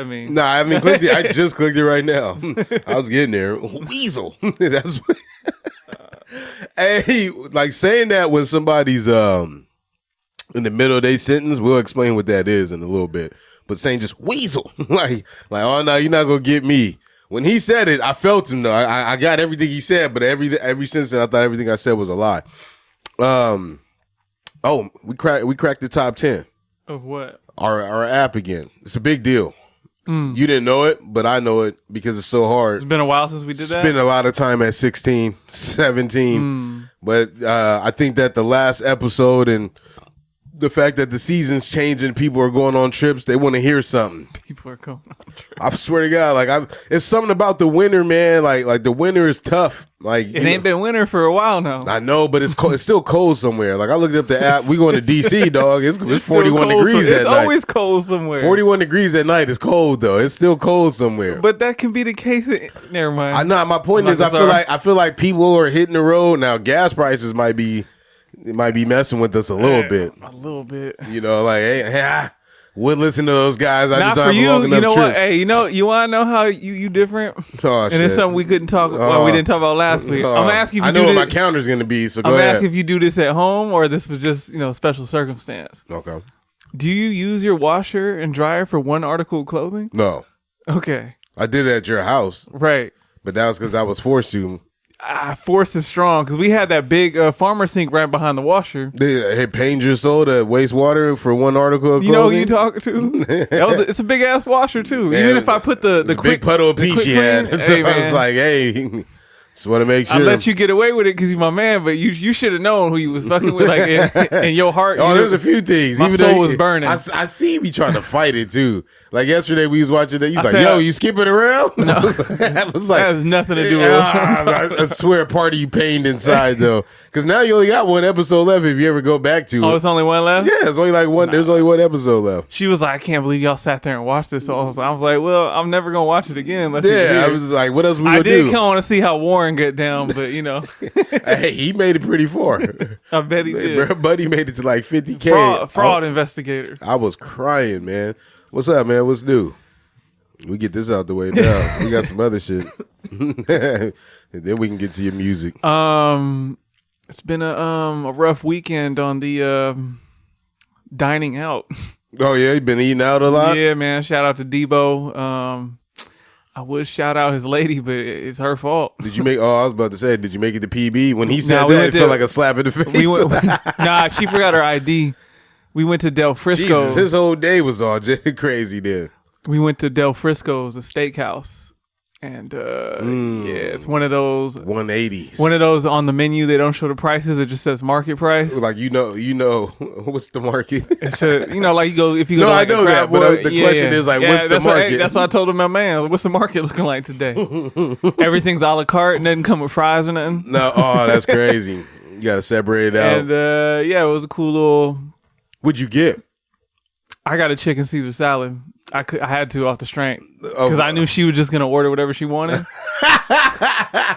I mean, I haven't clicked it. I just clicked it right now. I was getting there. Weasel. That's what. Hey, like saying that when somebody's in the middle of their sentence, we'll explain what that is in a little bit. But saying just weasel, like, oh no, you're not gonna get me. When he said it, I felt him though. I got everything he said, but every since then, I thought everything I said was a lie. We cracked the top 10 of what? Our app again. It's a big deal. You didn't know it, but I know it because it's so hard. It's been a while since we did that. Spent a lot of time at 16, 17. But I think that the last episode and the fact that the season's changing, people are going on trips, they want to hear something. People are going on trips. I swear to God, like it's something about the winter, man. Like the winter is tough. Like it ain't been winter for a while now. I know, but it's cold. It's still cold somewhere. Like I looked up the app. We going to DC, dog. It's 41 degrees at night. It's always cold somewhere. 41 degrees at night is cold though. It's still cold somewhere. But that can be the case. Never mind. I know. My point is, I feel like people are hitting the road now. Gas prices might be messing with us a little bit. A little bit. You know, like hey, would listen to those guys. I Not just don't for have you. long enough You know trips. what? Hey, you want to know how you different? Oh, and shit. it's something we couldn't talk. Well, we didn't talk about last week. I'm asking if you I know what my counter's going to be. So go I'm ahead. asking if you do this at home or this was just special circumstance. Okay. Do you use your washer and dryer for one article of clothing? No. Okay. I did it at your house. Right. But that was because I was forced to. Force is strong because we had that big farmer sink right behind the washer. It pains your soul to waste water for one article of clothing. You know who you talking to? It's a big ass washer too. Man, even if I put the big puddle of pee she had, so hey, I was like, hey. Just want to make sure. I let you get away with it because you're my man, but you should have known who you was fucking with. Like in your heart. Oh, there's a few things. My soul was burning. I see me trying to fight it too. Like yesterday, we was watching that. He's like, said, "Yo, you skipping around?" No, I was like, that has nothing to do with it. I swear, part of you pained inside though, because now you only got one episode left. If you ever go back to it, it's only one left. Yeah, it's only like one. There's only one episode left. She was like, "I can't believe y'all sat there and watched this." So I was like, "Well, I'm never gonna watch it again." Yeah, I was like, "What else we gonna do?" I did kind of want to see how Warren get down, but hey, he made it pretty far. I bet he did. Buddy made it to like 50K. Fraud investigator. I was crying, man. What's up, man? What's new? We get this out the way now. We got some other shit. And then we can get to your music. It's been a rough weekend on the dining out. Oh yeah, you been eating out a lot? Yeah, man. Shout out to Debo. I would shout out his lady, but it's her fault. Did you make? Oh, I was about to say, did you make it to PB? When he said that, it felt like a slap in the face. Nah, she forgot her ID. We went to Del Frisco's. Jesus, his whole day was all crazy then. We went to Del Frisco's, a steakhouse. And yeah, it's one of those 180s. One of those on the menu, they don't show the prices, it just says market price. Like you know what's the market? It should, like if you go no, to like I know that, but the question is like, what's the market? That's what I told him, my man. What's the market looking like today? Everything's a la carte and doesn't come with fries or nothing. No, that's crazy. You gotta separate it out. And yeah, it was a cool little. What'd you get? I got a chicken Caesar salad. I had to off the strength because I knew she was just gonna order whatever she wanted,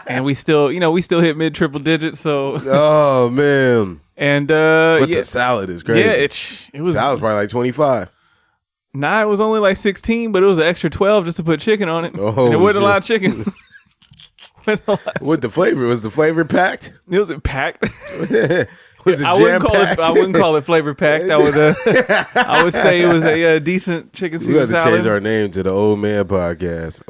and we still hit mid triple digits. So oh man, and but the salad is crazy. Yeah, it was salad's probably like 25. Nah, it was only like 16, but it was an extra 12 just to put chicken on it. Oh, and it wasn't a lot of chicken. What the flavor? Was the flavor packed? It wasn't packed. Was it I wouldn't call it flavor packed. I would say it was a decent chicken Caesar salad. We have to change our name to the Old Man Podcast.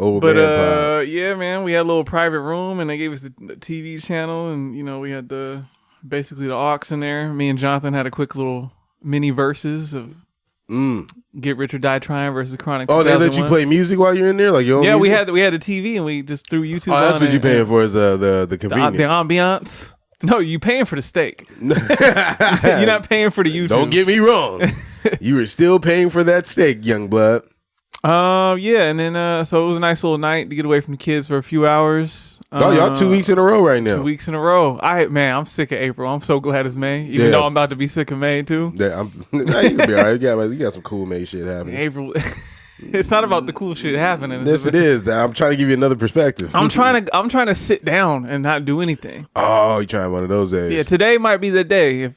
Yeah, man, we had a little private room, and they gave us the TV channel, and we had basically the aux in there. Me and Jonathan had a quick little mini verses of Get Rich or Die Trying versus Chronic. Oh, they let you play music while you're in there, like your own music? we had the TV, and we just threw YouTube. Oh, that's what you're paying for is the convenience, the ambiance. No, you paying for the steak. You're not paying for the YouTube. Don't get me wrong. You were still paying for that steak, young blood. Yeah, and then so it was a nice little night to get away from the kids for a few hours. Y'all 2 weeks in a row right now. 2 weeks in a row. I'm sick of April. I'm so glad it's May, even though I'm about to be sick of May too. Yeah, you can be all right. You got some cool May shit happening. April. It's not about the cool shit happening. Yes, it is. I'm trying to give you another perspective. I'm trying to sit down and not do anything. Oh, you trying one of those days? Yeah, today might be the day. If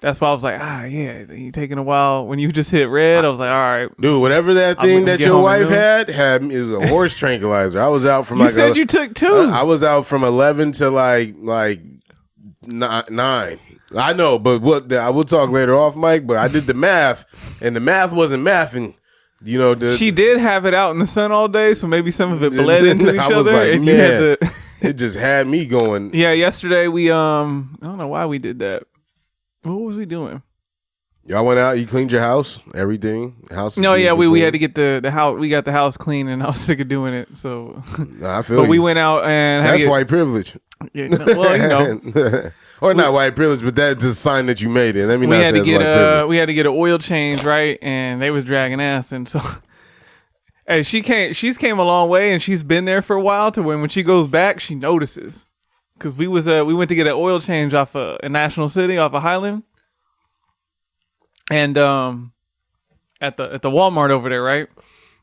that's That's why I was like, yeah, you taking a while. When you just hit red, I was like, all right. Dude, whatever that thing that your wife had it was a horse tranquilizer. I was out from you said you took 2. I was out from 11 to like 9. I know, but I will talk later off, Mike. But I did the math, and the math wasn't mathing. You know, she did have it out in the sun all day, so maybe some of it bled into each other. Like, and man, you had to it just had me going. Yeah, yesterday we I don't know why we did that. What was we doing? Y'all went out. You cleaned your house, everything. House. No, yeah, we had to get the house. We got the house clean, and I was sick of doing it. So, I feel. But we went out and that's white privilege. Yeah, well, you know, or not white privilege, but that's a sign that you made it. Let me we not had say to get white privilege. we had to get an oil change, right? And they was dragging ass, and so. Hey, she's came a long way, and she's been there for a while. To when she goes back, she notices. Because we went to get an oil change off a National City, off of Highland. And at the Walmart over there, right?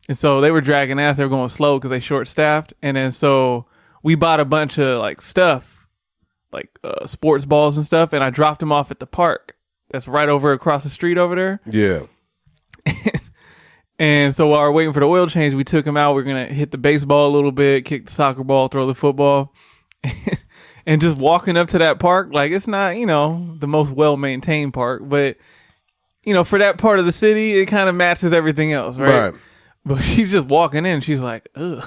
And so they were dragging ass. They were going slow because they short staffed. And then so we bought a bunch of like stuff, like sports balls and stuff. And I dropped them off at the park. That's right over across the street over there. Yeah. And so while we're waiting for the oil change, we took him out. We're gonna hit the baseball a little bit, kick the soccer ball, throw the football, and just walking up to that park. Like it's not, the most well maintained park, but. For that part of the city, it kind of matches everything else, right? But she's just walking in. She's like, ugh.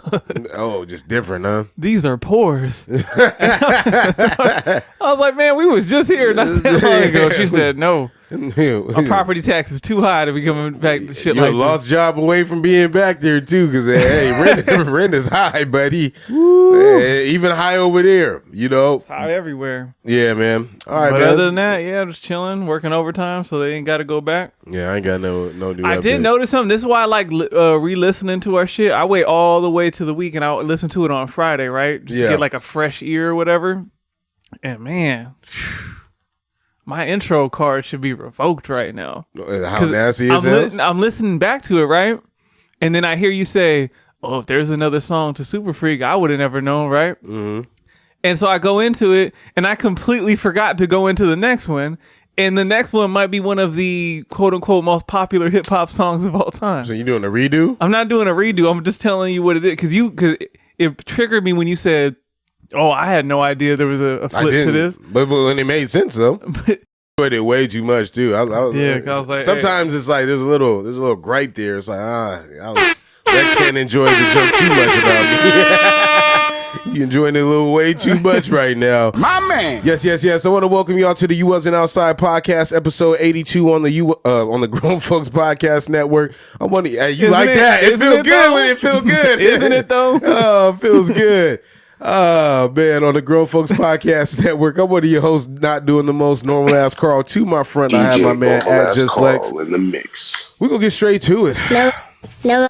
Oh, just different, huh? These are pores. I was like, man, we was just here not that long ago. She said, no. Our property tax is too high to be coming back to shit You're like a lost this. job away from being back there, too, because, hey, rent is high, buddy. Even high over there, It's high everywhere. Yeah, man. All right, but man. Other than that, yeah, just chilling, working overtime, so they ain't got to go back. Yeah, I ain't got no new I updates. did notice something. This is why I like re-listening to our shit. I wait all the way to the week, and I listen to it on Friday, right? Just to get like a fresh ear or whatever. And man... my intro card should be revoked right now. How nasty is it? I'm listening back to it, right? And then I hear you say, oh, if there's another song to Super Freak, I would have never known, right? Mm-hmm. And so I go into it, and I completely forgot to go into the next one. And the next one might be one of the quote-unquote most popular hip-hop songs of all time. So you doing a redo? I'm not doing a redo. I'm just telling you what it is. Because it triggered me when you said, oh, I had no idea there was a flip to this. But when it made sense though, but enjoyed it way too much too. I was like, sometimes it's like there's a little gripe there. It's like Lex can't enjoy the joke too much about me. You enjoying it a little way too much right now, my man. Yes. I want to welcome y'all to the You Wasn't Outside podcast, episode 82 on the Grown Folks Podcast Network. I want to, you like that? It feels good when it feels good, isn't it though? Oh, it feels good. Oh man, on the Grown Folks Podcast Network, I'm one of your hosts, not doing the most normal ass Carl. To my front, I have my man at Just Lex in the mix. We're gonna get straight to it. No,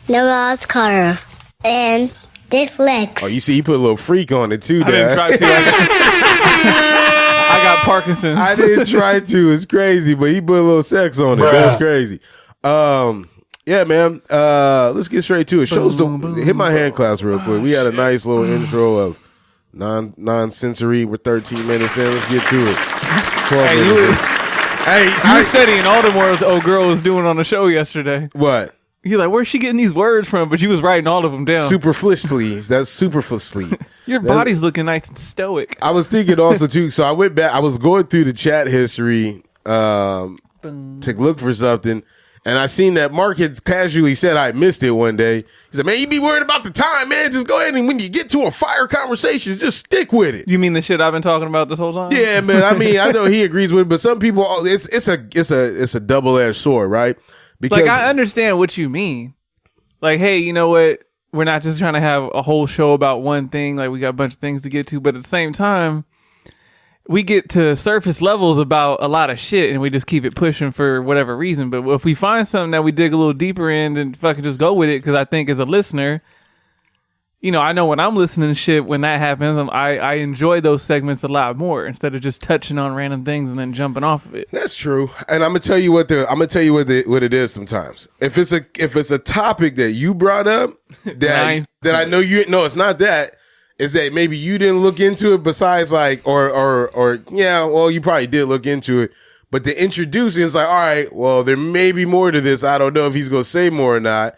ass Carl and Just Lex. Oh, you see, he put a little freak on it too, I didn't try to. I got Parkinson's. I didn't try to. It's crazy, but he put a little sex on it. That's crazy. Yeah, man. Let's get straight to it. Hit my hand claps real quick. We had a nice little intro of non-sensory. We're 13 minutes in. Let's get to it. 12 minutes. You were studying all the words old girl was doing on the show yesterday. What? You're like, where's she getting these words from? But you was writing all of them down. Superfluously. That's superfluously. Your body's looking nice and stoic. I was thinking also too. So I went back. I was going through the chat history to look for something. And I seen that Mark had casually said I missed it one day. He said, man, you be worried about the time, man. Just go ahead and when you get to a fire conversation, just stick with it. You mean the shit I've been talking about this whole time? Yeah, man. I mean, I know he agrees with it, but some people, it's a double-edged sword, right? Because I understand what you mean. Like, hey, you know what? We're not just trying to have a whole show about one thing. Like, we got a bunch of things to get to. But at the same time, we get to surface levels about a lot of shit and we just keep it pushing for whatever reason. But if we find something that we dig a little deeper in, then fucking just go with it. Because I think as a listener, I know when I'm listening to shit, when that happens, I enjoy those segments a lot more instead of just touching on random things and then jumping off of it. That's true. And I'm gonna tell you what it is sometimes. If it's a topic that you brought up that I know it's not that. Is that maybe you didn't look into it besides like, or you probably did look into it, But the introducing is like, all right, well, there may be more to this. I don't know if he's going to say more or not.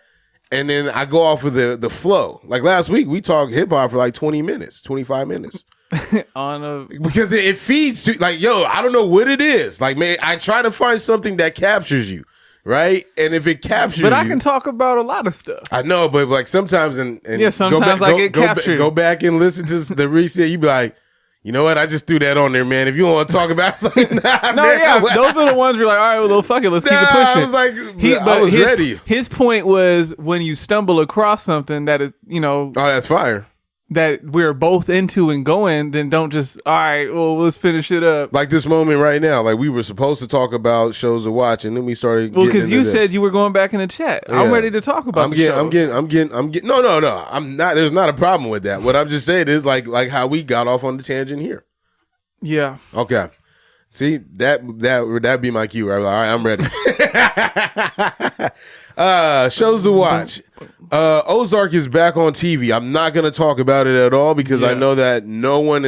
And then I go off with the flow. Like last week, we talked hip hop for like 20 minutes, 25 minutes. Because it feeds to, like, yo, I don't know what it is. Like, man, I try to find something that captures you, right? And if it captures you. But I can talk about a lot of stuff. I know, but like sometimes, sometimes I get captured. Go back and listen to the reset. You be like, you know what? I just threw that on there, man. If you want to talk about something, those are the ones where you're like, all right, well, fuck it, let's keep it pushing. I was like, I was ready. His point was when you stumble across something that is, oh, that's fire. That we're both into and going, then don't just, all right, well, let's finish it up. Like this moment right now, like we were supposed to talk about shows to watch, and then we started. Well, because you said you were going back in the chat. Yeah. I'm ready to talk about. I'm getting. No. I'm not. There's not a problem with that. What I'm just saying is like how we got off on the tangent here. Yeah. Okay. See that'd be my cue. Right? All right, I'm ready. Shows to watch. Ozark is back on TV. I'm not going to talk about it at all because I know that no one's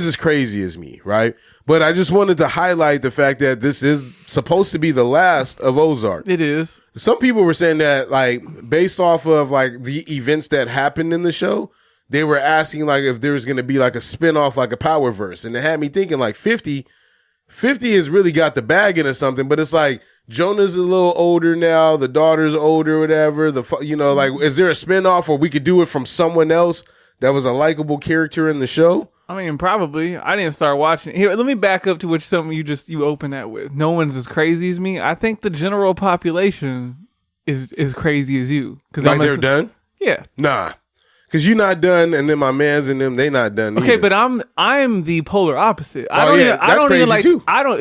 as crazy as me, right? But I just wanted to highlight the fact that this is supposed to be the last of Ozark. It is. Some people were saying that, like, based off of like the events that happened in the show, they were asking like if there was going to be like a spinoff, like a Power Verse, and it had me thinking like 50 has really got the bag into something, but it's like. Jonah's a little older now. The daughter's older, whatever. Like, is there a spinoff where we could do it from someone else that was a likable character in the show? I mean, probably. I didn't start watching. Here, let me back up to something you open that with. No one's as crazy as me. I think the general population is as crazy as you. Like they're done? Yeah. Nah. Because you're not done, and then my mans and them, they not done. Okay, either. but I'm the polar opposite. That's crazy too. I don't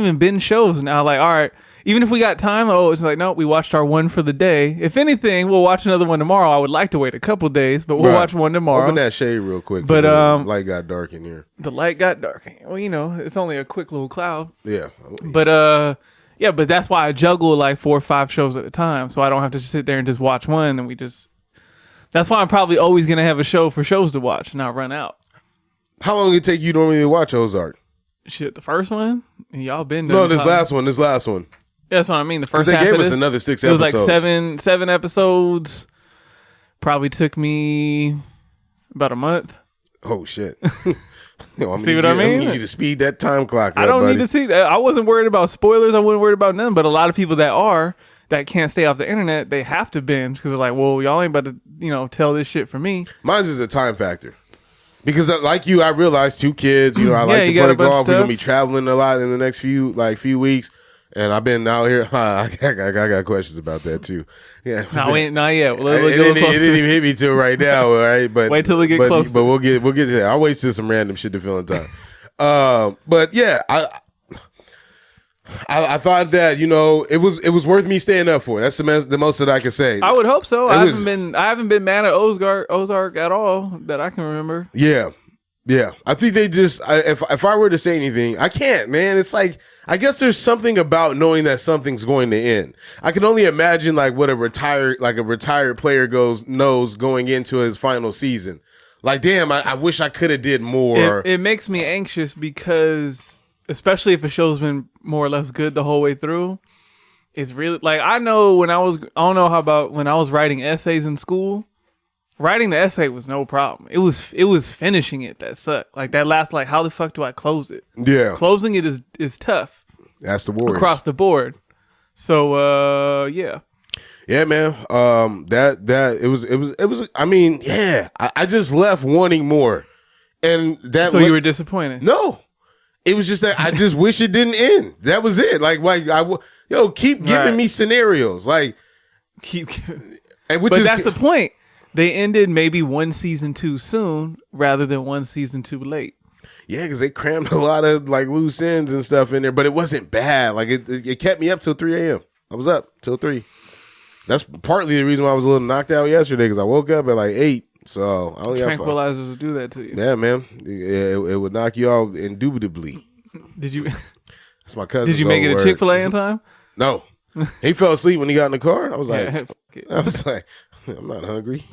even binge shows now. Like, all right. Even if we got time, it's like, no, we watched our one for the day. If anything, we'll watch another one tomorrow. I would like to wait a couple days, but we'll watch one tomorrow. Open that shade real quick. But the light got dark in here. The light got dark. Well, it's only a quick little cloud. Yeah. But but that's why I juggle like 4 or 5 shows at a time, so I don't have to just sit there and just watch one. And that's why I'm probably always gonna have a show for shows to watch, not run out. How long did it take you normally to watch Ozark? Shit, the first one, and y'all been done. No, this last one. That's what I mean. The first they half gave of us this, another 6 episodes. It was like seven episodes. Probably took me about a month. Oh shit! See what I mean? I need you to speed that time clock up, I don't buddy. need to see that. I wasn't worried about spoilers. I wasn't worried about none. But a lot of people that can't stay off the internet, they have to binge because they're like, well, y'all ain't about to tell this shit for me. Mine's is a time factor. Because like you, I realized 2 kids. I like to play golf. We're gonna be traveling a lot in the next few weeks. And I've been out here. I got questions about that too. Yeah, not yet. It didn't even hit me till right now. All right, but wait till we get close. But we'll get to that. I'll wait till some random shit to fill in time. But yeah, I thought that it was worth me staying up for. That's the most that I can say. I would hope so. I haven't been mad at Ozark at all that I can remember. Yeah. I think they just if I were to say anything, I can't, man. It's like. I guess there's something about knowing that something's going to end. I can only imagine like what a retired player knows going into his final season. Like, damn, I wish I could have did more. It makes me anxious because, especially if a show's been more or less good the whole way through, it's really like I don't know how about when I was writing essays in school. Writing the essay was no problem. It was finishing it that sucked. Like that last, like, how the fuck do I close it? Yeah. Closing it is tough. That's the Warriors. Across the board. So yeah. Yeah, man. It was I mean, yeah. I just left wanting more. And that So you were disappointed? No. It was just that I just wish it didn't end. That was it. Keep giving me scenarios. Like keep giving. But that's the point. They ended maybe one season too soon rather than one season too late. Yeah, because they crammed a lot of like loose ends and stuff in there, but it wasn't bad. Like it kept me up till 3 a.m. I was up till 3. That's partly the reason why I was a little knocked out yesterday because I woke up at like 8. So I only tranquilizers will do that to you. Yeah, man. It would knock you out indubitably. Did you? That's my cousin. Did you make it a Chick-fil-A in time? No. He fell asleep when he got in the car. I was like, I'm not hungry.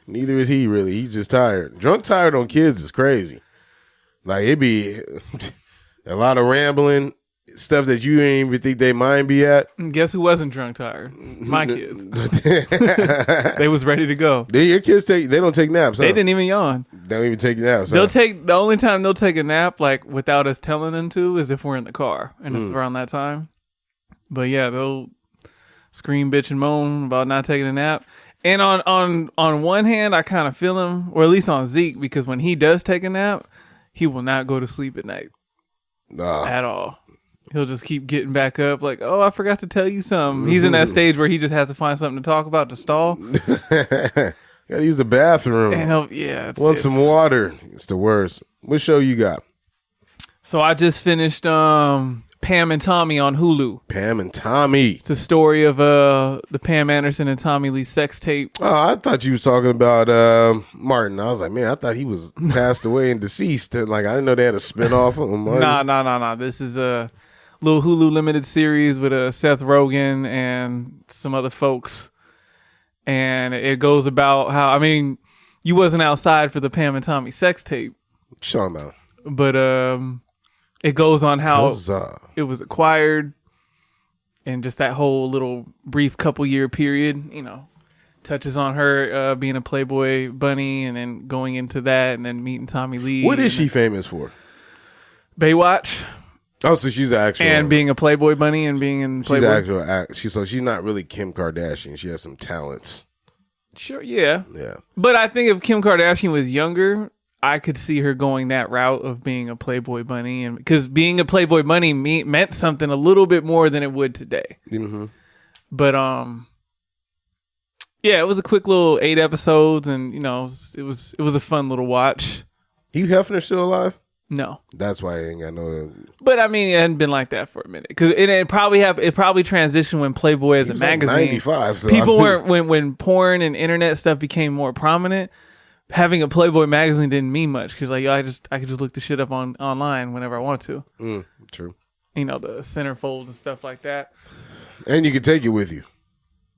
Neither is he really. He's just tired. Drunk tired on kids is crazy. Like A lot of rambling, stuff that you didn't even think they mind be at. And guess who wasn't drunk tired? My kids. They was ready to go. Your kids they don't take naps. Huh? They didn't even yawn. They don't even take naps. They'll take the only time they'll take a nap like without us telling them to is if we're in the car and it's around that time. But yeah, they'll scream, bitch, and moan about not taking a nap. And on one hand, I kind of feel him, or at least on Zeke, because when he does take a nap, he will not go to sleep at night at all. He'll just keep getting back up like, oh, I forgot to tell you something. He's in that stage where he just has to find something to talk about to stall. Gotta use the bathroom. And Want some water. It's the worst. What show you got? So I just finished Pam and Tommy on Hulu. Pam and Tommy. It's a story of the Pam Anderson and Tommy Lee sex tape. Oh, I thought you was talking about Martin. I was like, man, I thought he was passed away and deceased. Like, I didn't know they had a spinoff of Martin. Nah. This is a little Hulu limited series with Seth Rogen and some other folks. And it goes about how, I mean, you wasn't outside for the Pam and Tommy sex tape. What you talking about? But it goes on how it was acquired and just that whole little brief couple year period, you know, touches on her being a Playboy bunny and then going into that and then meeting Tommy Lee. What is she famous for? Baywatch. Oh, so she's an actual. And being a Playboy bunny and being in Playboy. She's actual. So she's not really Kim Kardashian. She has some talents. Sure, yeah. Yeah. But I think if Kim Kardashian was younger, I could see her going that route of being a Playboy bunny, and because being a Playboy bunny meant something a little bit more than it would today. Mm-hmm. But yeah, it was a quick little 8 episodes, and you know, it was a fun little watch. Hugh Hefner still alive? No, that's why I ain't got no. But I mean, it hadn't been like that for a minute because it probably transitioned when Playboy as a magazine. Like 95. So people weren't when porn and internet stuff became more prominent. Having a Playboy magazine didn't mean much because like I could just look the shit up online whenever I want to. True. You know, the centerfolds and stuff like that. And you can take it with you.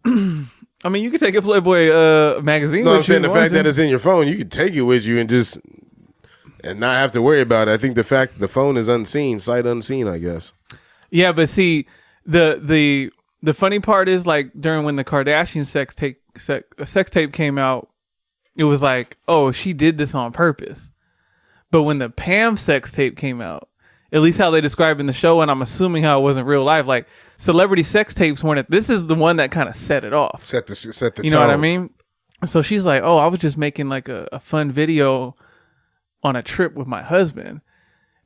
I mean, you could take a Playboy magazine. No, I'm saying the fact that it's in your phone, you can take it with you and not have to worry about it. I think the fact the phone is unseen, sight unseen, I guess. Yeah, but see, the funny part is like during when the Kardashian sex tape came out, it was like, oh, she did this on purpose. But when the Pam sex tape came out, at least how they describe in the show, and I'm assuming how it wasn't real life, like celebrity sex tapes weren't. This is the one that kind of set it off. Set the you know what I mean? So she's like, oh, I was just making like a fun video on a trip with my husband.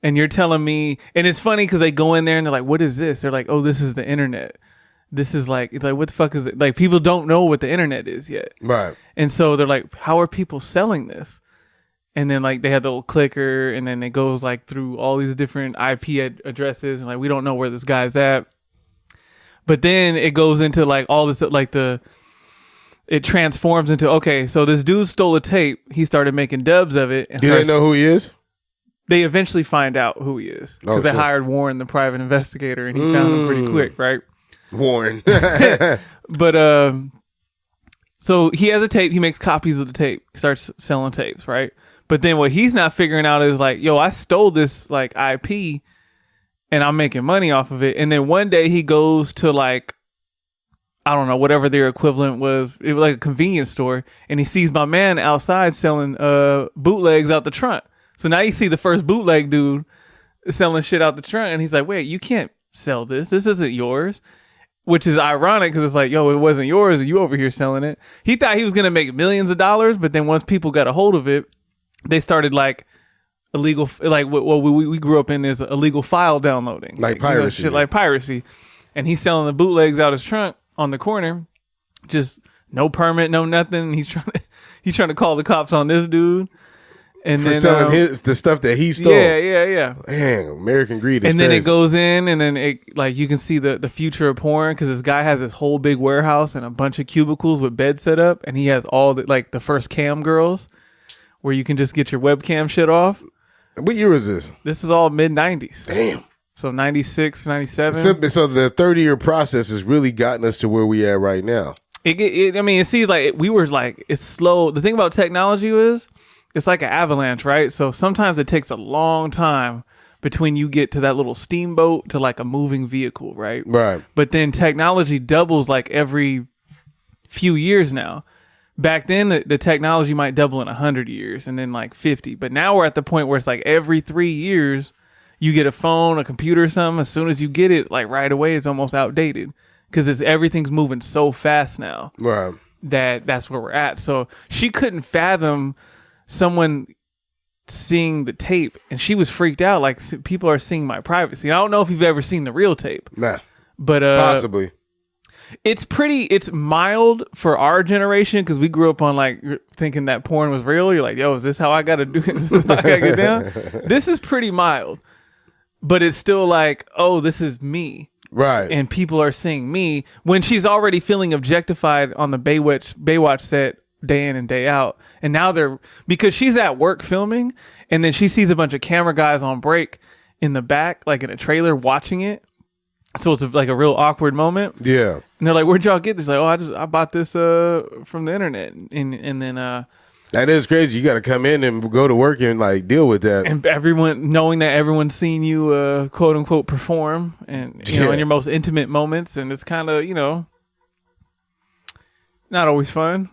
And you're telling me, and it's funny because they go in there and they're like, what is this? They're like, oh, this is the internet. This is like, it's like, what the fuck is it? Like, people don't know what the internet is yet. Right. And so they're like, how are people selling this? And then like they have the little clicker and then it goes like through all these different IP addresses and like, we don't know where this guy's at. But then it goes into like all this, like it transforms into, okay, so this dude stole a tape. He started making dubs of it. Do they know who he is? They eventually find out who he is because they hired Warren, the private investigator, and he found him pretty quick, right? Warren. But so he has a tape. He makes copies of the tape. He starts selling tapes, right? But then what he's not figuring out is like, yo, I stole this like IP and I'm making money off of it. And then one day he goes to like, I don't know, whatever their equivalent was. It was like a convenience store. And he sees my man outside selling bootlegs out the trunk. So now you see the first bootleg dude selling shit out the trunk. And he's like, wait, you can't sell this. This isn't yours. Which is ironic because it's like, yo, it wasn't yours. You over here selling it. He thought he was going to make millions of dollars. But then once people got a hold of it, they started like illegal, like what we grew up in is illegal file downloading. Like piracy. You know, shit like piracy. And he's selling the bootlegs out his trunk on the corner. Just no permit, no nothing. He's trying to call the cops on this dude. And for then selling the stuff that he stole. Yeah. Man, American greed is and then crazy. it goes in, and then it like you can see the future of porn because this guy has this whole big warehouse and a bunch of cubicles with beds set up, and he has all the first cam girls where you can just get your webcam shit off. What year is this? This is all mid-90s. Damn. So 96, 97. So the 30-year process has really gotten us to where we at right now. It seems like we were like, it's slow. The thing about technology is it's like an avalanche, right? So sometimes it takes a long time between you get to that little steamboat to like a moving vehicle, right? Right. But then technology doubles like every few years now. Back then, the technology might double in 100 years and then like 50. But now we're at the point where it's like every 3 years, you get a phone, a computer, or something. As soon as you get it, like right away, it's almost outdated because everything's moving so fast now. Right. That's where we're at. So she couldn't fathom someone seeing the tape, and she was freaked out. Like, people are seeing my privacy. I don't know if you've ever seen the real tape. Nah. But Possibly. It's mild for our generation because we grew up on like thinking that porn was real. You're like, yo, is this how I gotta do it? Is this how I gotta get down? This is pretty mild, but it's still like, oh, this is me. Right. And people are seeing me when she's already feeling objectified on the Baywatch set day in and day out. And now because she's at work filming, and then she sees a bunch of camera guys on break in the back, like in a trailer watching it. So it's like a real awkward moment. Yeah. And they're like, where'd y'all get this? Like, oh, I bought this from the internet. And then that is crazy. You got to come in and go to work and like deal with that. And everyone, knowing that everyone's seen you quote unquote perform and you know in your most intimate moments, and it's kind of, not always fun.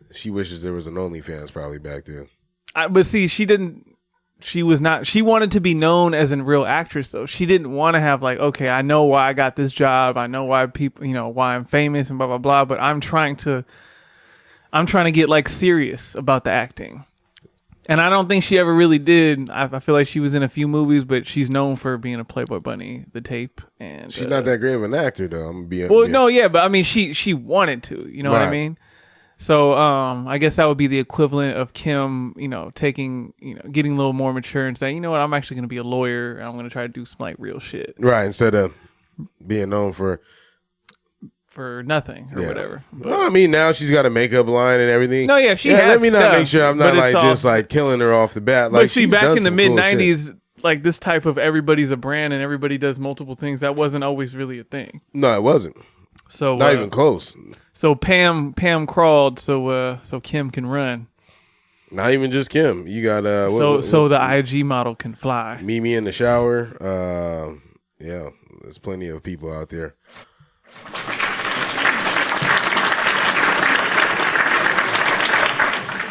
She wishes there was an OnlyFans probably back then. But see, she wanted to be known as a real actress, though. She didn't want to have like, okay, I know why I got this job. I know why people, why I'm famous and blah, blah, blah. But I'm trying to get like serious about the acting. And I don't think she ever really did. I feel like she was in a few movies, but she's known for being a Playboy Bunny, the tape. And she's not that great of an actor, though. But I mean, she wanted to, you know what I mean? So I guess that would be the equivalent of Kim, taking, getting a little more mature and saying, you know what, I'm actually going to be a lawyer. And I'm going to try to do some like real shit. Right. Instead of being known for nothing or whatever. But, well, I mean, now she's got a makeup line and everything. No, yeah, she has let me stuff, not make sure I'm not like just like killing her off the bat. Like, but see, back in the mid 90s, like this type of everybody's a brand and everybody does multiple things, that wasn't always really a thing. No, it wasn't. So not even close. So Pam crawled so Kim can run. Not even just Kim. You got so the IG model can fly. Mimi in the shower. Yeah, there's plenty of people out there.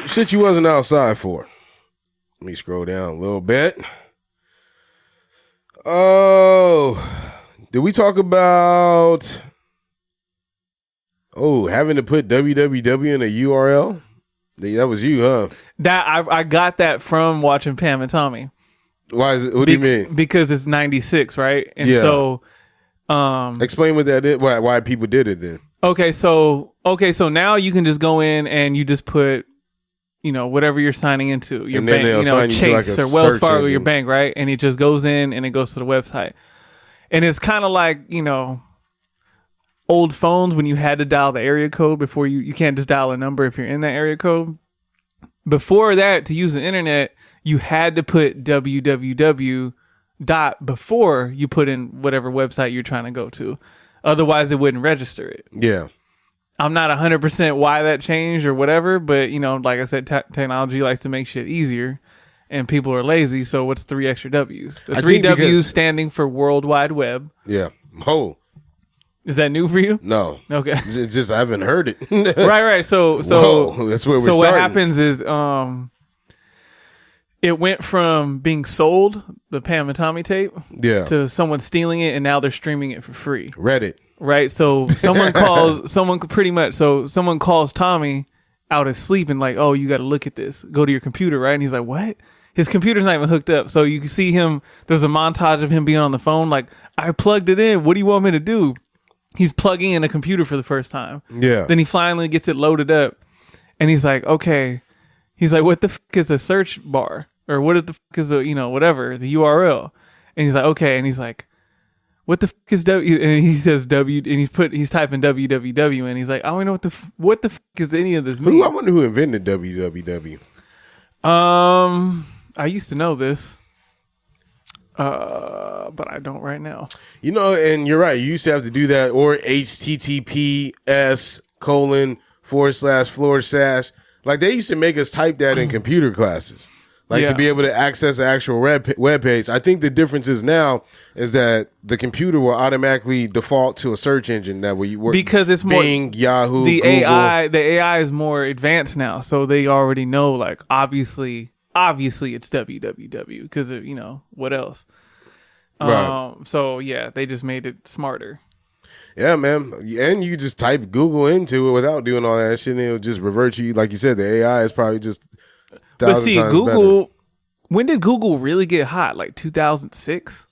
Shit you wasn't outside for. Let me scroll down a little bit. Oh, did we talk about having to put www in a URL? That was you, huh? That I got that from watching Pam and Tommy. Why is it? What do you mean? Because it's 96, right? And so explain what that is. Why people did it then. Okay, so now you can just go in and you just put whatever you're signing into, your bank, Chase or Wells Fargo, engine. Your bank, right? And it just goes in and it goes to the website. And it's kind of like, old phones when you had to dial the area code before you can't just dial a number if you're in that area code. Before that, to use the internet, you had to put www. before you put in whatever website you're trying to go to. Otherwise, it wouldn't register it. Yeah. I'm not 100% why that changed or whatever, but, like I said, technology likes to make shit easier, and people are lazy, so what's 3 extra W's? The 3 W's standing for World Wide Web. Yeah. Oh. Is that new for you? No. Okay. It's just I haven't heard it. Right. So whoa, that's where we're starting. So what happens is it went from being sold, the Pam and Tommy tape, to someone stealing it, and now they're streaming it for free. Reddit. Right, so someone calls Tommy out of sleep and like, oh, you got to look at this. Go to your computer, right? And he's like, what? His computer's not even hooked up. So you can see him. There's a montage of him being on the phone. Like, I plugged it in. What do you want me to do? He's plugging in a computer for the first time. Yeah. Then he finally gets it loaded up, and he's like, okay. He's like, what the fuck is a search bar? Or what the fuck is whatever, the URL? And he's like, okay. And he's like, what the fuck is W? And he says W, and he's typing www, and he's like, I don't know what the fuck is any of this mean? I wonder who invented www. I used to know this, but I don't right now. And you're right. You used to have to do that, or HTTPS:// Like they used to make us type that in computer classes. to be able to access the actual web page. I think the difference is now is that the computer will automatically default to a search engine that will work because it's more Bing, Yahoo, the Google. The AI is more advanced now, so they already know. Like obviously it's www because what else? Right. So yeah, they just made it smarter. Yeah, man. And you just type Google into it without doing all that shit, and it'll just revert you. Like you said, the AI is probably just But see, times Google. better. When did Google really get hot? Like 2006.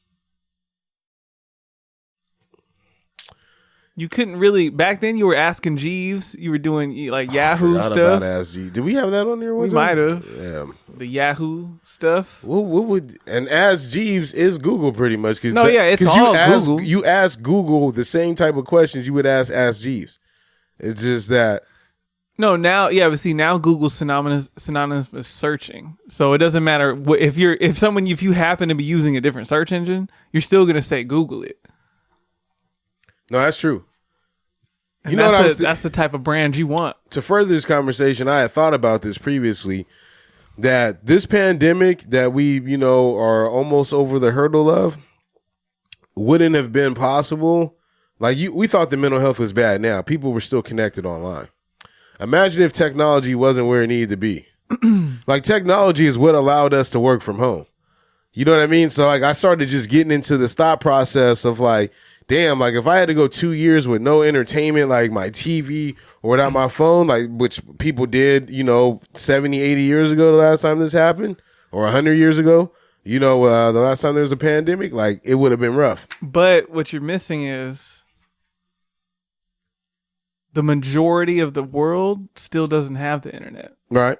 You couldn't really back then. You were asking Jeeves. You were doing like Yahoo Forgot stuff. about Ask Jeeves. Did we have that on there? We might have. Yeah. The Yahoo stuff. What would and Ask Jeeves is Google pretty much? Cause it's all Google. You ask Google the same type of questions you would ask Jeeves. It's just that. No, now but see now Google's synonymous with searching, so it doesn't matter if you happen to be using a different search engine, you're still gonna say Google it. No, that's true. And that's the type of brand you want. To further this conversation, I had thought about this previously, that this pandemic that we, are almost over the hurdle of wouldn't have been possible. Like we thought the mental health was bad now. People were still connected online. Imagine if technology wasn't where it needed to be. Like technology is what allowed us to work from home. You know what I mean? So like I started just getting into the thought process of like, damn, like if I had to go 2 years with no entertainment, like my TV or without my phone, like which people did, 70, 80 years ago, the last time this happened, or 100 years ago, the last time there was a pandemic, like it would have been rough. But what you're missing is the majority of the world still doesn't have the internet. Right.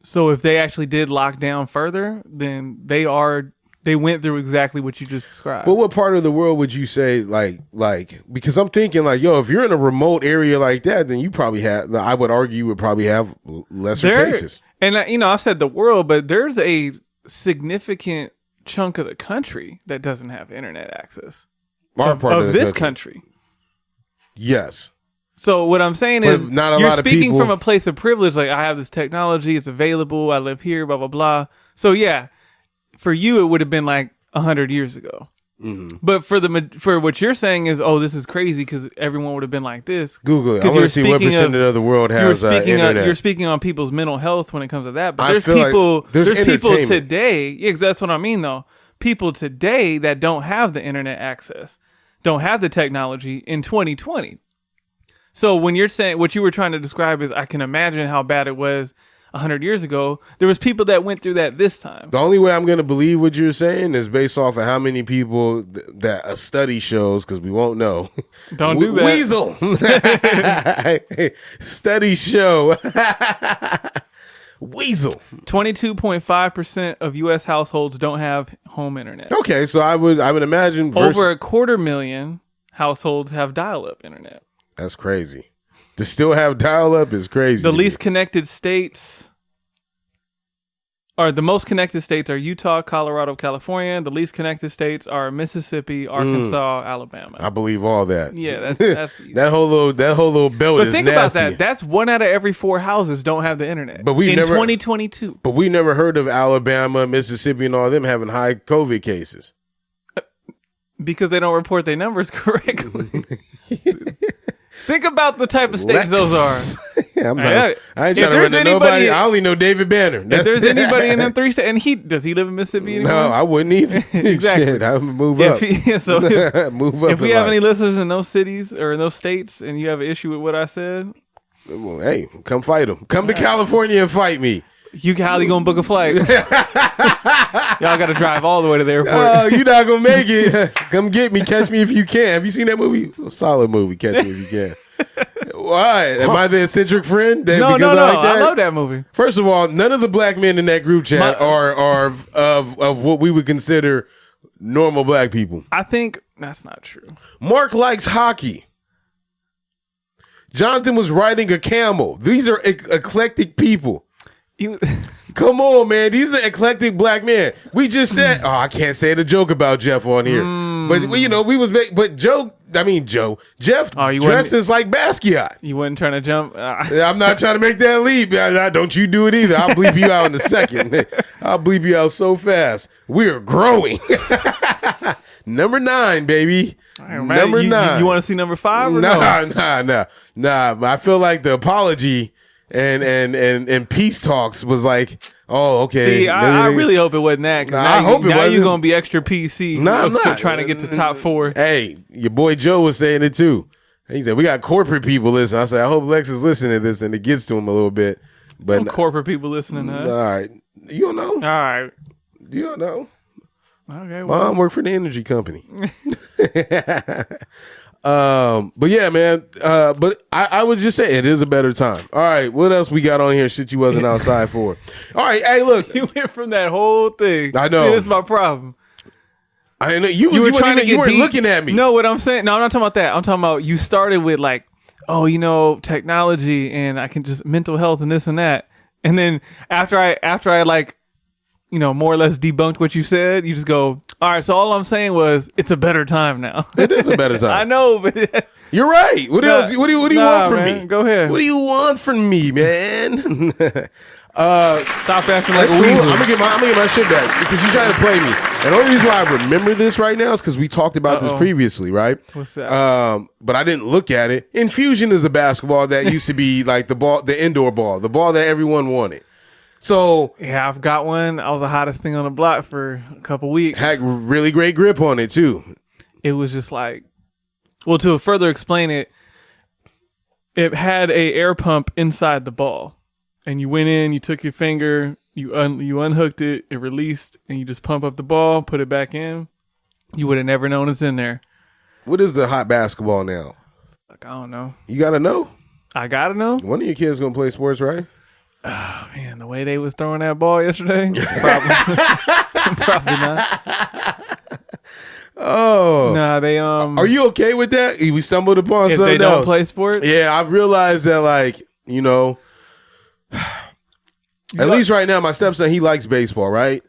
So if they actually did lock down further, then they went through exactly what you just described. But what part of the world would you say like because I'm thinking like, if you're in a remote area like that, then you probably I would argue you would probably have lesser cases. And I've said the world, but there's a significant chunk of the country that doesn't have internet access. Our part of this country. Yes. So what I'm saying but is not a you're lot of speaking people... from a place of privilege. Like I have this technology, it's available. I live here, blah, blah, blah. So yeah, for you, it would have been like 100 years ago. Mm-hmm. But for what you're saying is, this is crazy because everyone would have been like this. Google it. I want to see what percentage of the world has internet. You're speaking on people's mental health when it comes to that. But there's people today. Yeah, that's what I mean, though. People today that don't have the internet access, don't have the technology in 2020. So when you're saying what you were trying to describe is, I can imagine how bad it was 100 years ago. There was people that went through that this time. The only way I'm going to believe what you're saying is based off of how many people that a study shows, because we won't know. Don't do that. Weasel. Studies show. Weasel. 22.5% of U.S. households don't have home internet. Okay, so I would imagine over 250,000 households have dial-up internet. That's crazy. To still have dial-up is crazy. The least connected states, or the most connected states, are Utah, Colorado, California. The least connected states are Mississippi, Arkansas, Alabama. I believe all that. Yeah, that's that whole little belt but is think nasty. about that. That's 1 out of every 4 houses don't have the internet. But in 2022. But we never heard of Alabama, Mississippi, and all them having high COVID cases because they don't report their numbers correctly. Think about the type of states those are. I ain't trying to run to nobody. I only know David Banner. If there's anybody in them 3 states, and does he live in Mississippi anymore? No, I wouldn't either. Exactly. Shit, I would move up. Move up. If we have any listeners in those cities or in those states, and you have an issue with what I said, well, hey, come fight them. Come to California and fight me. You highly gonna book a flight. Y'all got to drive all the way to the airport. Oh, you're not gonna make it. Come get me. Catch me if you can. Have you seen that movie? Solid movie. Catch me if you can. Why? Am I the eccentric friend? No. I love that movie. First of all, none of the black men in that group chat are of what we would consider normal black people. I think that's not true. Mark likes hockey. Jonathan was riding a camel. These are eclectic people. Come on, man. These are eclectic black men. We just said, I can't say the joke about Jeff on here. But we was, but joke, Jeff dresses like Basquiat. You wasn't trying to jump? I'm not trying to make that leap. Don't you do it either. I'll bleep you out in a second. I'll bleep you out so fast. We're growing. Number 9, baby. Right, number 9. You want to see number 5 or Nah. I feel like the apology and peace talks was like, oh, okay. See, I really hope it wasn't that. I hope it wasn't. Now you're going to be extra PC. I'm not trying to get to top 4. Hey, your boy Joe was saying it too. He said, we got corporate people listening. I said, I hope Lex is listening to this and it gets to him a little bit. But corporate people listening, huh? All right. You don't know. All right. You don't know. Okay. Well. Mom worked for the energy company. But yeah, man. But I would just say it is a better time. All right. What else we got on here? Shit you wasn't outside for. All right. Hey, look. You went from that whole thing. I know. See, this is my problem. I didn't know you were trying to get. You weren't looking at me. No, what I'm saying. No, I'm not talking about that. I'm talking about you started with like, oh, technology and I can just mental health and this and that. And then after I like, more or less debunked what you said, you just go, all right, so all I'm saying was it's a better time now. It is a better time. I know, but you're right. What else? What do you want from me? Go ahead. What do you want from me, man? Stop acting like a cool. weasel. I'm gonna get my shit back because you're trying to play me. And the only reason why I remember this right now is because we talked about this previously, right? What's that? But I didn't look at it. Infusion is a basketball that used to be like the indoor ball, the ball that everyone wanted. So yeah, I've got one. I was the hottest thing on the block for a couple weeks. Had really great grip on it too. It was just like, well, to further explain it, it had a air pump inside the ball, and you went in, you took your finger, you unhooked it, it released, and you just pump up the ball, put it back in. You would have never known it's in there. What is the hot basketball now? Like, I don't know. You gotta know. I gotta know. One of your kids gonna play sports, right? Oh man, the way they was throwing that ball yesterday, probably not. Oh, nah, they Are you okay with that? We stumbled upon if something they don't else. play sports. Yeah, I've realized that, like, at least right now, my stepson, he likes baseball, right?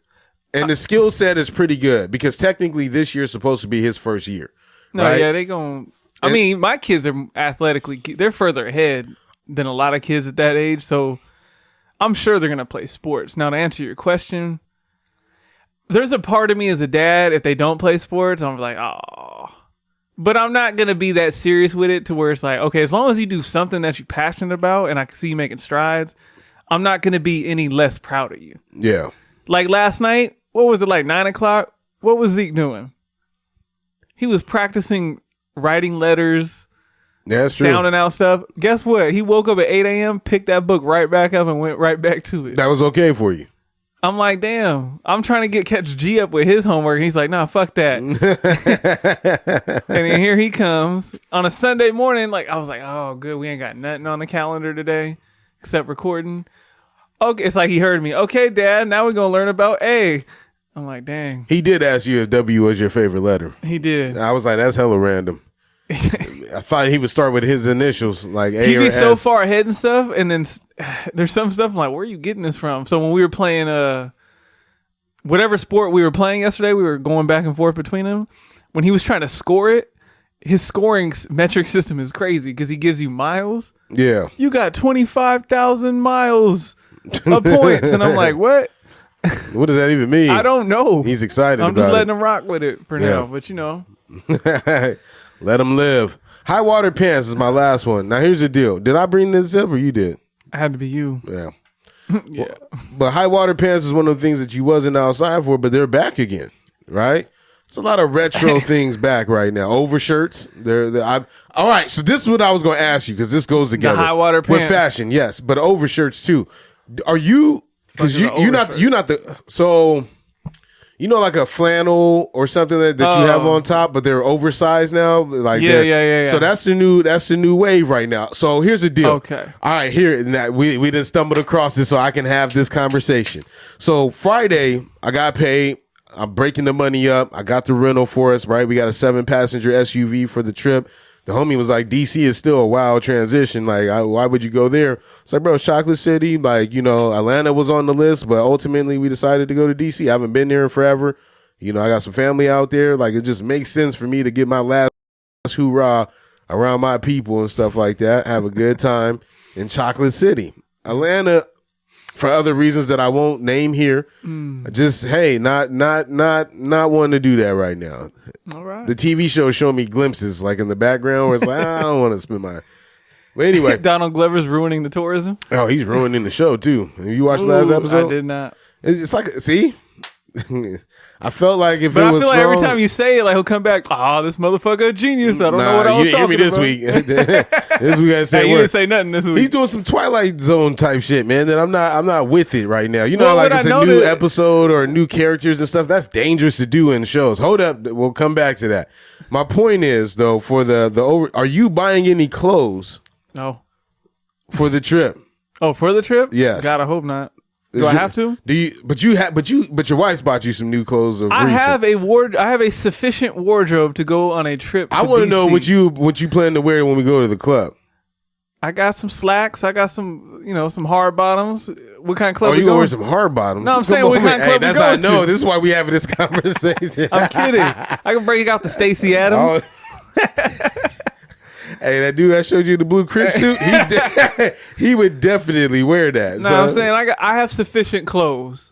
And the skill set is pretty good because technically this year's supposed to be his first year. No, right? yeah, they gon'. I mean, my kids are athletically, they're further ahead than a lot of kids at that age, so I'm sure they're going to play sports. Now, to answer your question, there's a part of me as a dad, if they don't play sports, I'm like, oh. But I'm not going to be that serious with it to where it's like, okay, as long as you do something that you're passionate about and I can see you making strides, I'm not going to be any less proud of you. Yeah. Like last night, what was it, like 9 o'clock? What was Zeke doing? He was practicing writing letters. Yeah, that's true. Sounding out stuff. Guess what? He woke up at 8 a.m., picked that book right back up and went right back to it. That was okay for you. I'm like, damn. I'm trying to catch G up with his homework. And he's like, nah, fuck that. And then here he comes on a Sunday morning. Like, I was like, oh, good. We ain't got nothing on the calendar today except recording. Okay, it's like he heard me. Okay, Dad, now we're going to learn about A. I'm like, dang. He did ask you if W was your favorite letter. He did. I was like, that's hella random. I thought he would start with his initials, like A He'd or be S. so far ahead and stuff, and then there's some stuff I'm like, where are you getting this from? So when we were playing whatever sport we were playing yesterday, we were going back and forth between them. When he was trying to score it, his scoring metric system is crazy because he gives you miles. Yeah. You got 25,000 miles of points. And I'm like, what? What does that even mean? I don't know. He's excited about it. I'm just letting him rock with it for now, but Let him live. High water pants is my last one. Now here's the deal. Did I bring this up or you did? I had to be you. Yeah. Yeah. But high water pants is one of the things that you wasn't outside for, but they're back again, right? It's a lot of retro things back right now. Overshirts. All right, so this is what I was going to ask you because this goes together. The high water pants. With fashion, yes, but overshirts too. Are you, because you're not the, so... like a flannel or something that you have on top, but they're oversized now. Like yeah. So that's the new wave right now. So here's the deal. Okay. All right, here we didn't stumble across this, so I can have this conversation. So Friday, I got paid. I'm breaking the money up. I got the rental for us. Right, we got a 7-passenger SUV for the trip. The homie was like, DC is still a wild transition. Like, why would you go there? It's like, bro, it's Chocolate City. Like, Atlanta was on the list, but ultimately we decided to go to DC. I haven't been there in forever. I got some family out there. Like, it just makes sense for me to get my last hoorah around my people and stuff like that. Have a good time in Chocolate City. Atlanta, for other reasons that I won't name here, just not wanting to do that right now. All right. The TV show showed me glimpses like in the background where it's like I don't want to spend my. But anyway, Donald Glover's ruining the tourism. Oh, he's ruining the show too. Have you watched the last episode? I did not. It's like, see, I felt like if But it I was feel like strong, every time you say it, like he'll come back. Oh, this motherfucker a genius. I don't know what I was you hear talking me this about. week. This week I say Hey, you didn't say nothing this week. He's doing some Twilight Zone type shit, man. That I'm not with it right now. You know, Well, like what it's I a new noticed- episode or new characters and stuff. That's dangerous to do in shows. Hold up, we'll come back to that. My point is though, for the over, are you buying any clothes No. for the trip? Oh, for the trip? Yes. God, I hope not. Do I have to? Do you? But your wife's bought you some new clothes. I have a sufficient wardrobe to go on a trip. I want to know what you plan to wear when we go to the club. I got some slacks. I got some hard bottoms. What kind of club? Oh, you gonna wear some hard bottoms? No, I'm saying what kind of club that's we how I going know. to. This is why we having this conversation. I'm kidding. I can break out the Stacey Adams. Hey, that dude I showed you the blue crib suit, he would definitely wear that. No, I'm saying I have sufficient clothes,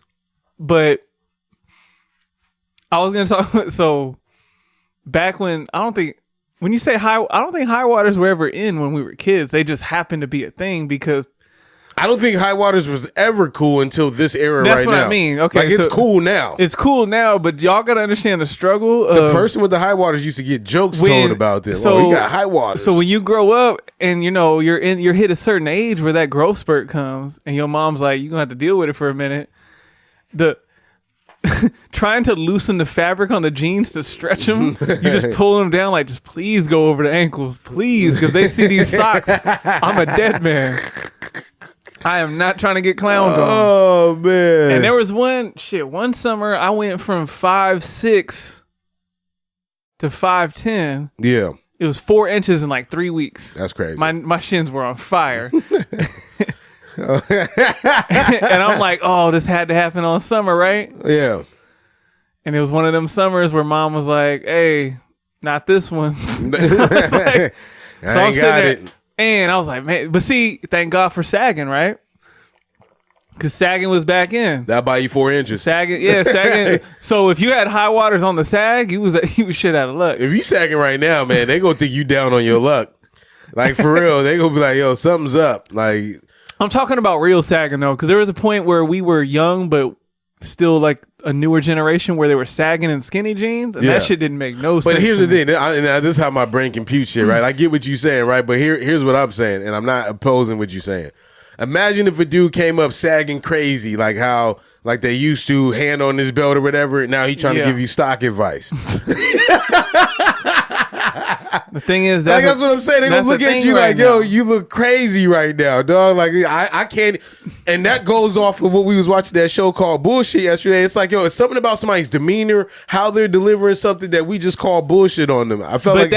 but I was gonna talk. So back when I don't think high waters were ever in when we were kids. They just happened to be a thing because I don't think high waters was ever cool until this era right now. That's what I mean. Okay, like it's so cool now. It's cool now, but y'all gotta understand the struggle. The person with the high waters used to get jokes told about this. So he got high waters. So when you grow up and you're hit a certain age where that growth spurt comes, and your mom's like, you're gonna have to deal with it for a minute. The trying to loosen the fabric on the jeans to stretch them, you just pull them down like, just please go over the ankles, please, because they see these socks. I'm a dead man. I am not trying to get clowned on. Oh man! And there was one summer I went from 5'6" to 5'10". Yeah, it was 4 inches in like 3 weeks. That's crazy. My shins were on fire. And I'm like, oh, this had to happen on summer, right? Yeah. And it was one of them summers where mom was like, hey, not this one. I ain't got it. And I was like, man, but see, thank God for sagging, right? Because sagging was back in. That buy you 4 inches. Sagging. So if you had high waters on the sag, you was shit out of luck. If you sagging right now, man, they gonna think you down on your luck. Like for real, they gonna be like, yo, something's up. Like I'm talking about real sagging though, because there was a point where we were young, but still like a newer generation where they were sagging in skinny jeans, and that shit didn't make no sense. But here's the thing, this is how my brain computes shit, right? I get what you're saying, right? But here's what I'm saying, and I'm not opposing what you're saying. Imagine if a dude came up sagging crazy, like how like they used to, hand on his belt or whatever, and now he trying to give you stock advice. The thing is, that's what I'm saying. They gonna look at you like, yo, you look crazy right now, dog. Like I can't. And that goes off of what we was watching that show called Bullshit yesterday. It's like, yo, it's something about somebody's demeanor, how they're delivering something that we just call bullshit on them. I felt but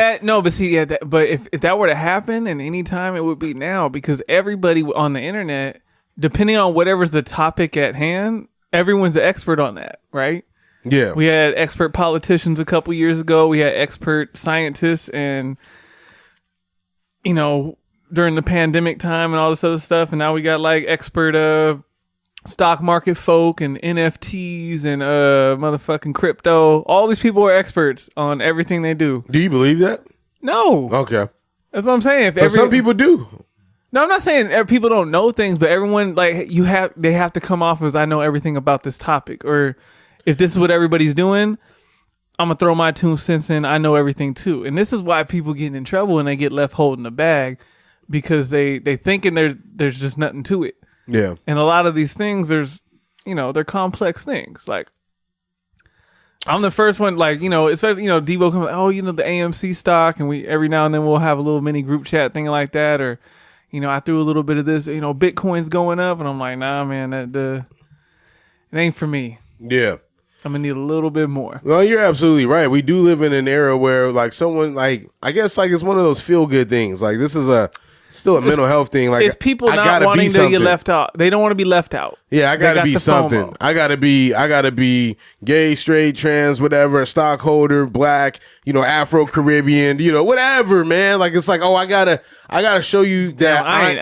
if that were to happen in any time, it would be now, because everybody on the internet, depending on whatever's the topic at hand, everyone's an expert on that, right? Yeah. We had expert politicians a couple years ago. We had expert scientists, and during the pandemic time and all this other stuff. And now we got like expert stock market folk and NFTs and motherfucking crypto. All these people are experts on everything they do. Do you believe that? No. Okay. That's what I'm saying. But some people do. No, I'm not saying people don't know things, but everyone they have to come off as, I know everything about this topic, or if this is what everybody's doing, I'm gonna throw my 2 cents in. I know everything too. And this is why people get in trouble and they get left holding the bag, because they thinking there's just nothing to it. Yeah. And a lot of these things, they're complex things. Like, I'm the first one, like, especially, Debo comes, the AMC stock, and we every now and then we'll have a little mini group chat thing like that, or I threw a little bit of this, Bitcoin's going up, and I'm like, nah, man, it ain't for me. Yeah. I'm gonna need a little bit more. Well, you're absolutely right. We do live in an era where, like, someone, like, I guess, like, it's one of those feel good things. Like, this is still a mental health thing. Like it's people I not gotta wanting be to something. get left out. They don't want to be left out. Yeah, I They gotta got be the something. FOMO. I gotta be gay, straight, trans, whatever, stockholder, black, Afro Caribbean, whatever, man. Like it's like, oh, I gotta show you that I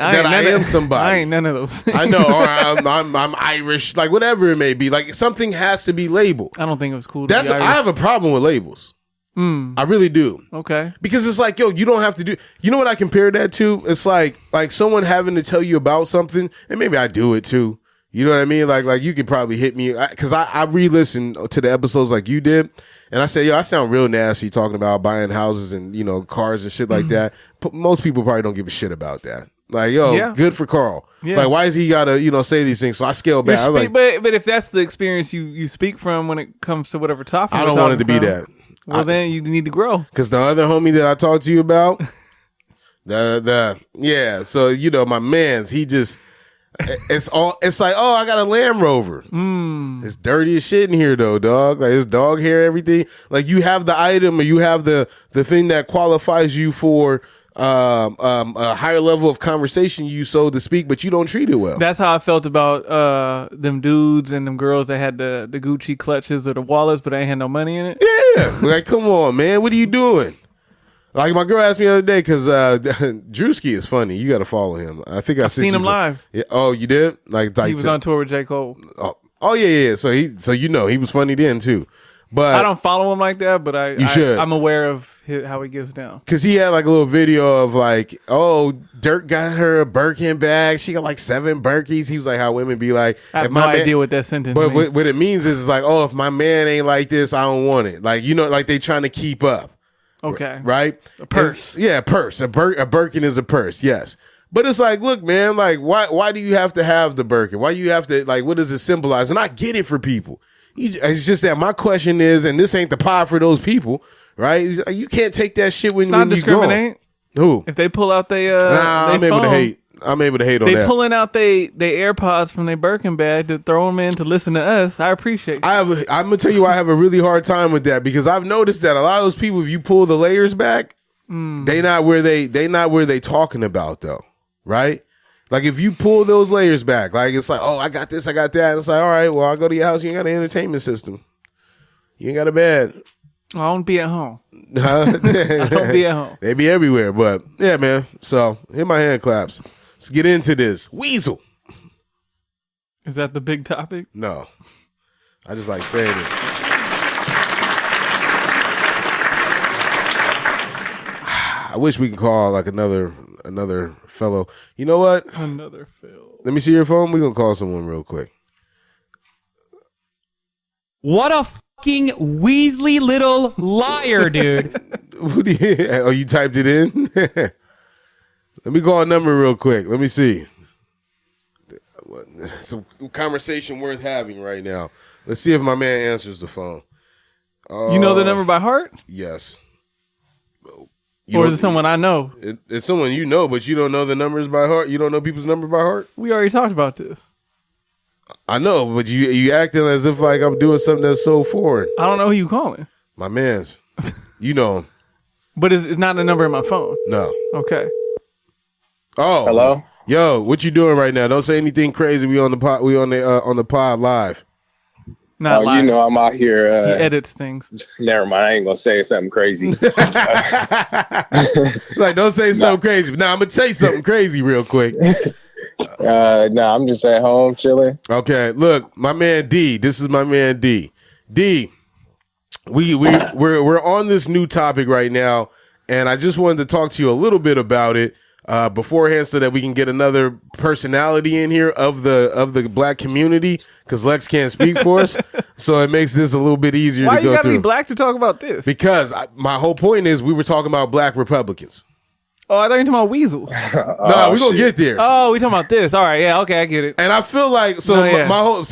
am somebody. I ain't none of those things. I know, or I'm Irish, like whatever it may be. Like something has to be labeled. I don't think it was cool. I have a problem with labels. I really do. Okay. Because it's like, yo, you don't have to do. You know what I compare that to? It's like someone having to tell you about something, and maybe I do it too. You know what I mean? Like you could probably hit me because I re-listen to the episodes like you did, and I say, yo, I sound real nasty talking about buying houses and cars and shit like that. But most people probably don't give a shit about that. Like, yo, good for Carl. Yeah. Like, why is he gotta say these things? So I scale back. I like, but if that's the experience you speak from when it comes to whatever topic, I don't want it to be that. Well, then you need to grow. Because the other homie that I talked to you about, so my man's, he just, it's like, oh, I got a Land Rover. It's dirty as shit in here though, dog. Like it's dog hair, everything. Like you have the item or you have the thing that qualifies you for a higher level of conversation, so to speak, but you don't treat it well. That's how I felt about them dudes and them girls that had the Gucci clutches or the wallets, but they ain't had no money in it. Yeah, like come on, man, what are you doing? Like my girl asked me the other day because Drewski is funny. You got to follow him. I think I've seen him live. Yeah. Oh, you did? Like he was on tour with J. Cole. Oh yeah. So he was funny then too. But I don't follow him like that, but you should. I'm aware of how he gets down. Because he had like a little video of like, oh, Dirk got her a Birkin bag. She got like 7 Birkies. He was like, how women be like. I have no idea what that sentence means. But what it means is like, oh, if my man ain't like this, I don't want it. Like, like they trying to keep up. Okay. Right? A purse. A purse. A Birkin is a purse, yes. But it's like, look, man, like, why do you have to have the Birkin? Why you have to, like, what does it symbolize? And I get it for people. It's just that my question is, and this ain't the pod for those people, right? You can't take that shit when you discriminate. Go. Who? If they pull out I'm able to hate. I'm able to hate on that. They pulling out they AirPods from their Birkin bag to throw them in to listen to us. I appreciate you. I'm gonna tell you why I have a really hard time with that, because I've noticed that a lot of those people, if you pull the layers back, they not where they talking about though, right? Like if you pull those layers back, like it's like, oh, I got this, I got that. And it's like, all right, well, I'll go to your house. You ain't got an entertainment system. You ain't got a bed. I don't be at home. I don't be at home. They be everywhere, but yeah, man. So hit my hand claps. Let's get into this. Weasel. Is that the big topic? No. I just like saying it. I wish we could call like another fellow. You know what? Another fellow. Let me see your phone. We're going to call someone real quick. What a fucking Weasley little liar, dude. Oh, you typed it in? Let me call a number real quick. Let me see. Some conversation worth having right now. Let's see if my man answers the phone. You know the number by heart? Yes. Or is it someone I know? It's someone you know, but you don't know the numbers by heart? You don't know people's numbers by heart? We already talked about this. I know, but you acting as if like I'm doing something that's so foreign. I don't know who you calling. My man's. You know him. But it's not a number in my phone. No. Okay. Oh. Hello? Yo, what you doing right now? Don't say anything crazy. We on the pod. We on the pod live. Not live. You know I'm out here. He edits things. Never mind. I ain't gonna say something crazy. Like, don't say something crazy. But now I'm gonna say something crazy real quick. No, I'm just at home chilling. Okay, look, my man D. This is my man D. D. We're on this new topic right now, and I just wanted to talk to you a little bit about it beforehand, so that we can get another personality in here of the black community, because Lex can't speak for us, so it makes this a little bit easier to go through. Why you gotta be black to talk about this? Because my whole point is we were talking about black Republicans. Oh, I thought you were talking about weasels. No, we're gonna get there. Oh, we talking about this. All right, yeah, okay, I get it. And I feel like so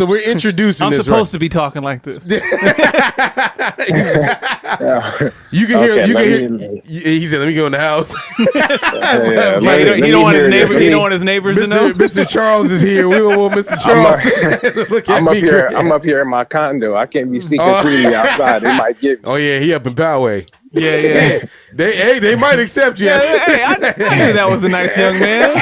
we're introducing I'm this. Supposed to be talking like this. You can hear. He said, "Let me go in the house." He don't want his neighbors. He don't want his neighbors to know. Mr. Charles is here. We don't want Mr. Charles. Look at me. I'm up here in my condo. I can't be speaking freely outside. They might get me. Oh yeah, he up in Poway. Yeah. They might accept you. Hey, I knew that was a nice young man.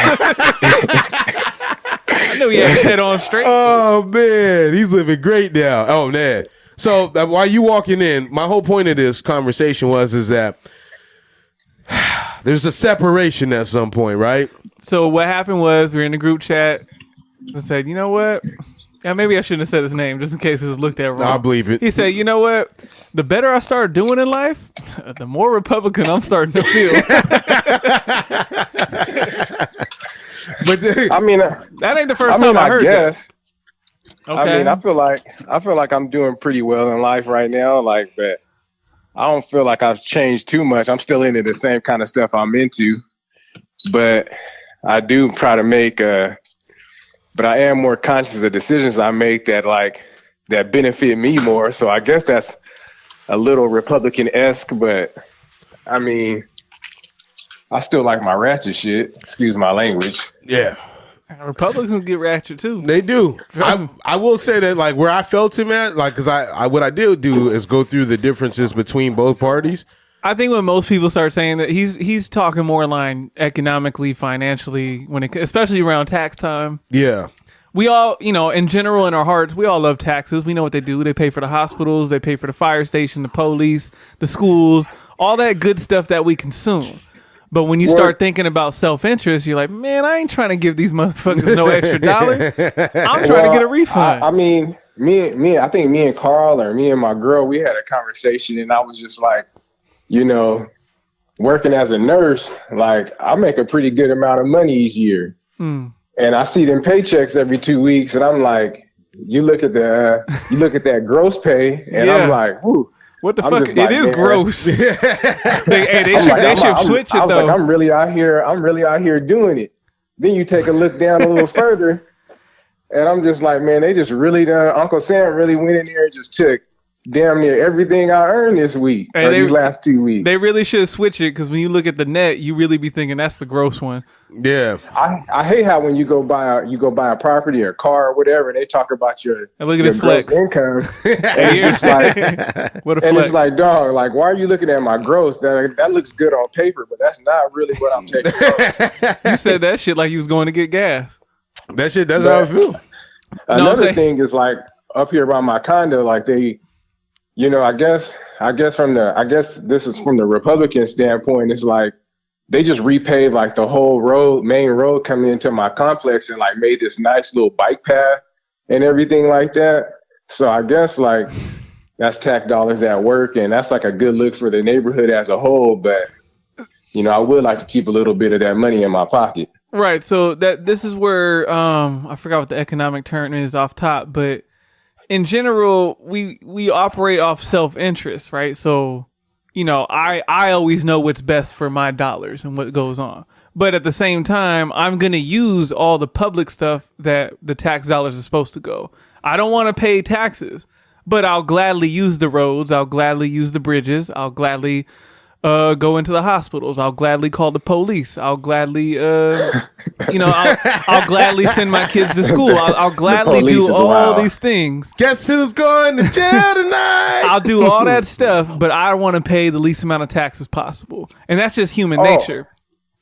I knew he had his head on straight. Oh man, he's living great now. Oh man. So while you walking in, my whole point of this conversation is that there's a separation at some point, right? So what happened was we were in the group chat and said, you know what? Yeah, maybe I shouldn't have said his name just in case it was looked at wrong. I believe it. He said, you know what? The better I start doing in life, the more Republican I'm starting to feel. But I mean, that ain't the first time I heard guess. that. Okay. I mean, I feel like I'm doing pretty well in life right now. Like, but I don't feel like I've changed too much. I'm still into the same kind of stuff I'm into, but I do try to make but I am more conscious of decisions I make that benefit me more. So I guess that's a little Republican-esque, but I mean, I still like my ratchet shit. Excuse my language. yeah. Republicans get ratchet too. They do. I will say that, like, where I felt him at, like, because I what I did do is go through the differences between both parties. I think when most people start saying that, he's talking more line economically, financially, especially around tax time. Yeah. We all, in general, in our hearts, we all love taxes. We know what they do. They pay for the hospitals, they pay for the fire station, the police, the schools, all that good stuff that we consume. But when you start thinking about self-interest, you're like, man, I ain't trying to give these motherfuckers no extra dollar. I'm trying to get a refund. I mean, I think me and Carl or me and my girl, we had a conversation, and I was just like, working as a nurse, like, I make a pretty good amount of money each year. And I see them paychecks every 2 weeks, and I'm like, you look at that gross pay, and I'm like, whoo. What the fuck? It is gross. they should switch it though. I was like, I'm really out here doing it. Then you take a look down a little further, and I'm just like, man, they just really done. Uncle Sam really went in there and just took damn near everything I earned this week or these last 2 weeks. They really should switch it, because when you look at the net, you really be thinking that's the gross one. Yeah. I hate how when you go buy a property or a car or whatever, and they talk about your look at this gross flex income, and you're just like, what a and flex. it's like, dog, like, why are you looking at my gross? That looks good on paper, but that's not really what I'm taking. You said that shit like you was going to get gas. That's how I feel. Another thing is, like, up here by my condo, like, they, I guess this is from the Republican standpoint. It's like they just repaved like the whole main road coming into my complex, and like made this nice little bike path and everything like that. So I guess like that's tax dollars at work, and that's like a good look for the neighborhood as a whole. But I would like to keep a little bit of that money in my pocket. Right. So this is where I forgot what the economic term is off top, but in general, we operate off self-interest, right? So, I always know what's best for my dollars and what goes on. But at the same time, I'm going to use all the public stuff that the tax dollars are supposed to go. I don't want to pay taxes, but I'll gladly use the roads. I'll gladly use the bridges. I'll gladly go into the hospitals. I'll gladly call the police. I'll gladly, I'll gladly send my kids to school. I'll gladly do all these things. Guess who's going to jail tonight? I'll do all that stuff, but I want to pay the least amount of taxes possible. And that's just human nature.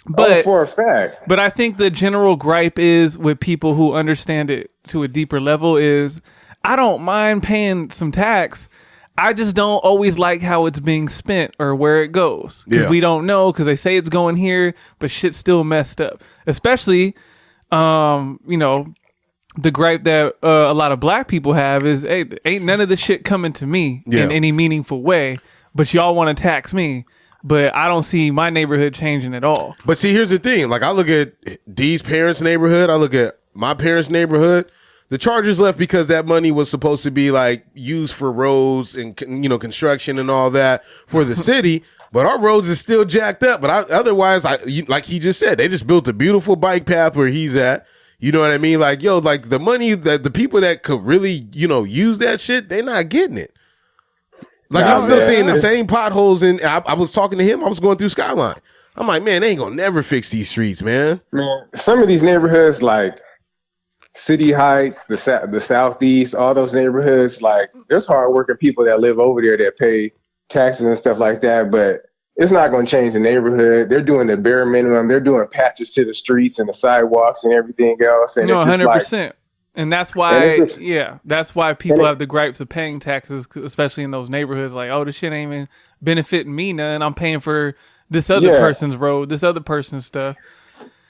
But for a fact. But I think the general gripe is with people who understand it to a deeper level is, I don't mind paying some tax. I just don't always like how it's being spent or where it goes. Because we don't know, because they say it's going here, but shit's still messed up. Especially, the gripe that a lot of black people have is, hey, ain't none of this shit coming to me in any meaningful way, but y'all want to tax me. But I don't see my neighborhood changing at all. But see, here's the thing. Like, I look at Dee's parents' neighborhood. I look at my parents' neighborhood. The charges left because that money was supposed to be like used for roads and construction and all that for the city, but our roads is still jacked up. But otherwise, like he just said, they just built a beautiful bike path where he's at. You know what I mean? Like, like the money that the people that could really use that shit, they're not getting it. Like, I'm still seeing the same potholes. And I was talking to him. I was going through Skyline. I'm like, man, they ain't gonna never fix these streets, man. Man, some of these neighborhoods like City Heights, the Southeast, all those neighborhoods, like, there's hardworking people that live over there that pay taxes and stuff like that, but it's not going to change the neighborhood. They're doing the bare minimum. They're doing patches to the streets and the sidewalks and everything else. And No, it's just 100%. And that's why, and that's why people have the gripes of paying taxes, especially in those neighborhoods. Like, oh, this shit ain't even benefiting me none. I'm paying for this other person's road, this other person's stuff.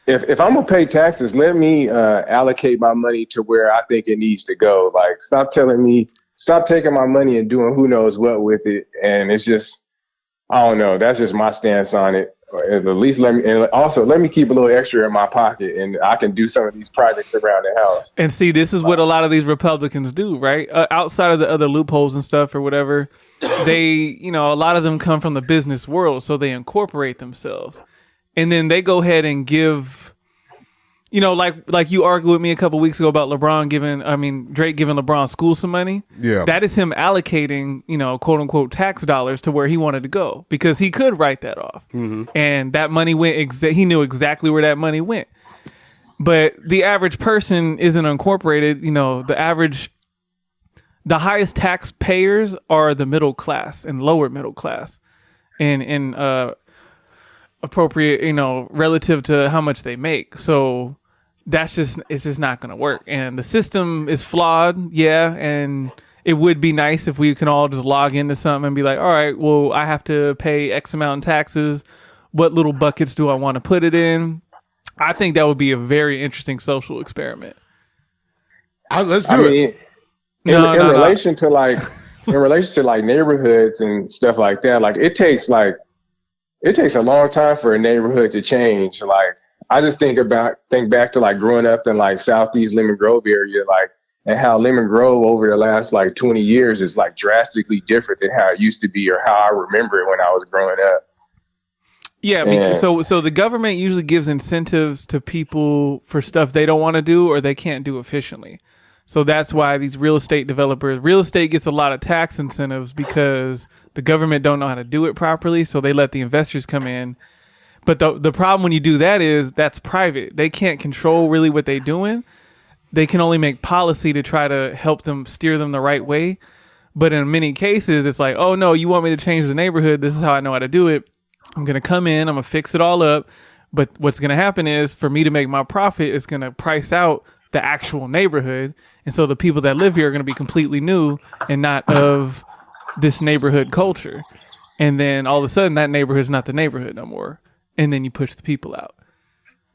If I'm gonna pay taxes, let me allocate my money to where I think it needs to go. Like, stop taking my money and doing who knows what with it. And it's just, I don't know. That's just my stance on it. At least let me keep a little extra in my pocket, and I can do some of these projects around the house. And see, this is what a lot of these Republicans do, right? Outside of the other loopholes and stuff or whatever, they, a lot of them come from the business world, so they incorporate themselves. And then they go ahead and give, like you argued with me a couple weeks ago about Drake giving LeBron school some money. Yeah. That is him allocating, quote unquote tax dollars to where he wanted to go, because he could write that off. Mm-hmm. And that money went, he knew exactly where that money went. But the average person isn't incorporated. The highest taxpayers are the middle class and lower middle class. And appropriate, relative to how much they make. So it's just not going to work. And the system is flawed. Yeah. And it would be nice if we can all just log into something and be like, all right, well, I have to pay X amount in taxes. What little buckets do I want to put it in? I think that would be a very interesting social experiment. Let's do it. In relation to like neighborhoods and stuff like that, like it takes a long time for a neighborhood to change. Like, I just think back to like growing up in like Southeast Lemon Grove area, like, and how Lemon Grove over the last like 20 years is like drastically different than how it used to be or how I remember it when I was growing up. Yeah. So the government usually gives incentives to people for stuff they don't want to do or they can't do efficiently. So that's why these real estate gets a lot of tax incentives because the government don't know how to do it properly. So they let the investors come in. But the problem when you do that is that's private. They can't control really what they're doing. They can only make policy to try to help them steer them the right way. But in many cases, it's like, oh, no, you want me to change the neighborhood. This is how I know how to do it. I'm going to come in. I'm going to fix it all up. But what's going to happen is for me to make my profit, it's going to price out the actual neighborhood. And so the people that live here are going to be completely new and not of this neighborhood culture. And then all of a sudden that neighborhood's not the neighborhood no more. And then you push the people out.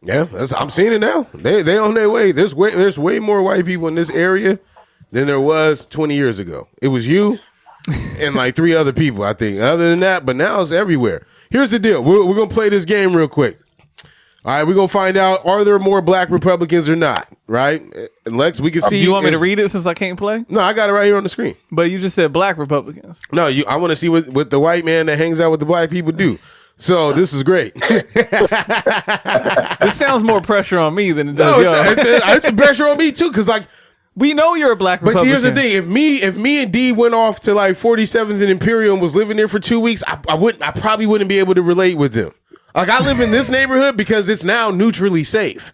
Yeah, I'm seeing it now. They on their way. There's way more white people in this area than there was 20 years ago. It was you and like 3 other people, I think. Other than that, but now it's everywhere. Here's the deal. We're going to play this game real quick. All right, we're going to find out, are there more black Republicans or not, right? And Lex, we can see. Do you want me to read it since I can't play? No, I got it right here on the screen. But you just said black Republicans. No, I want to see what the white man that hangs out with the black people do. So this is great. This sounds more pressure on me than it does y'all. It's pressure on me too, because like we know you're a black Republican. But see, here's the thing: if me and D went off to like 47th and Imperial and was living there for 2 weeks, I probably wouldn't be able to relate with them. Like, I live in this neighborhood because it's now neutrally safe,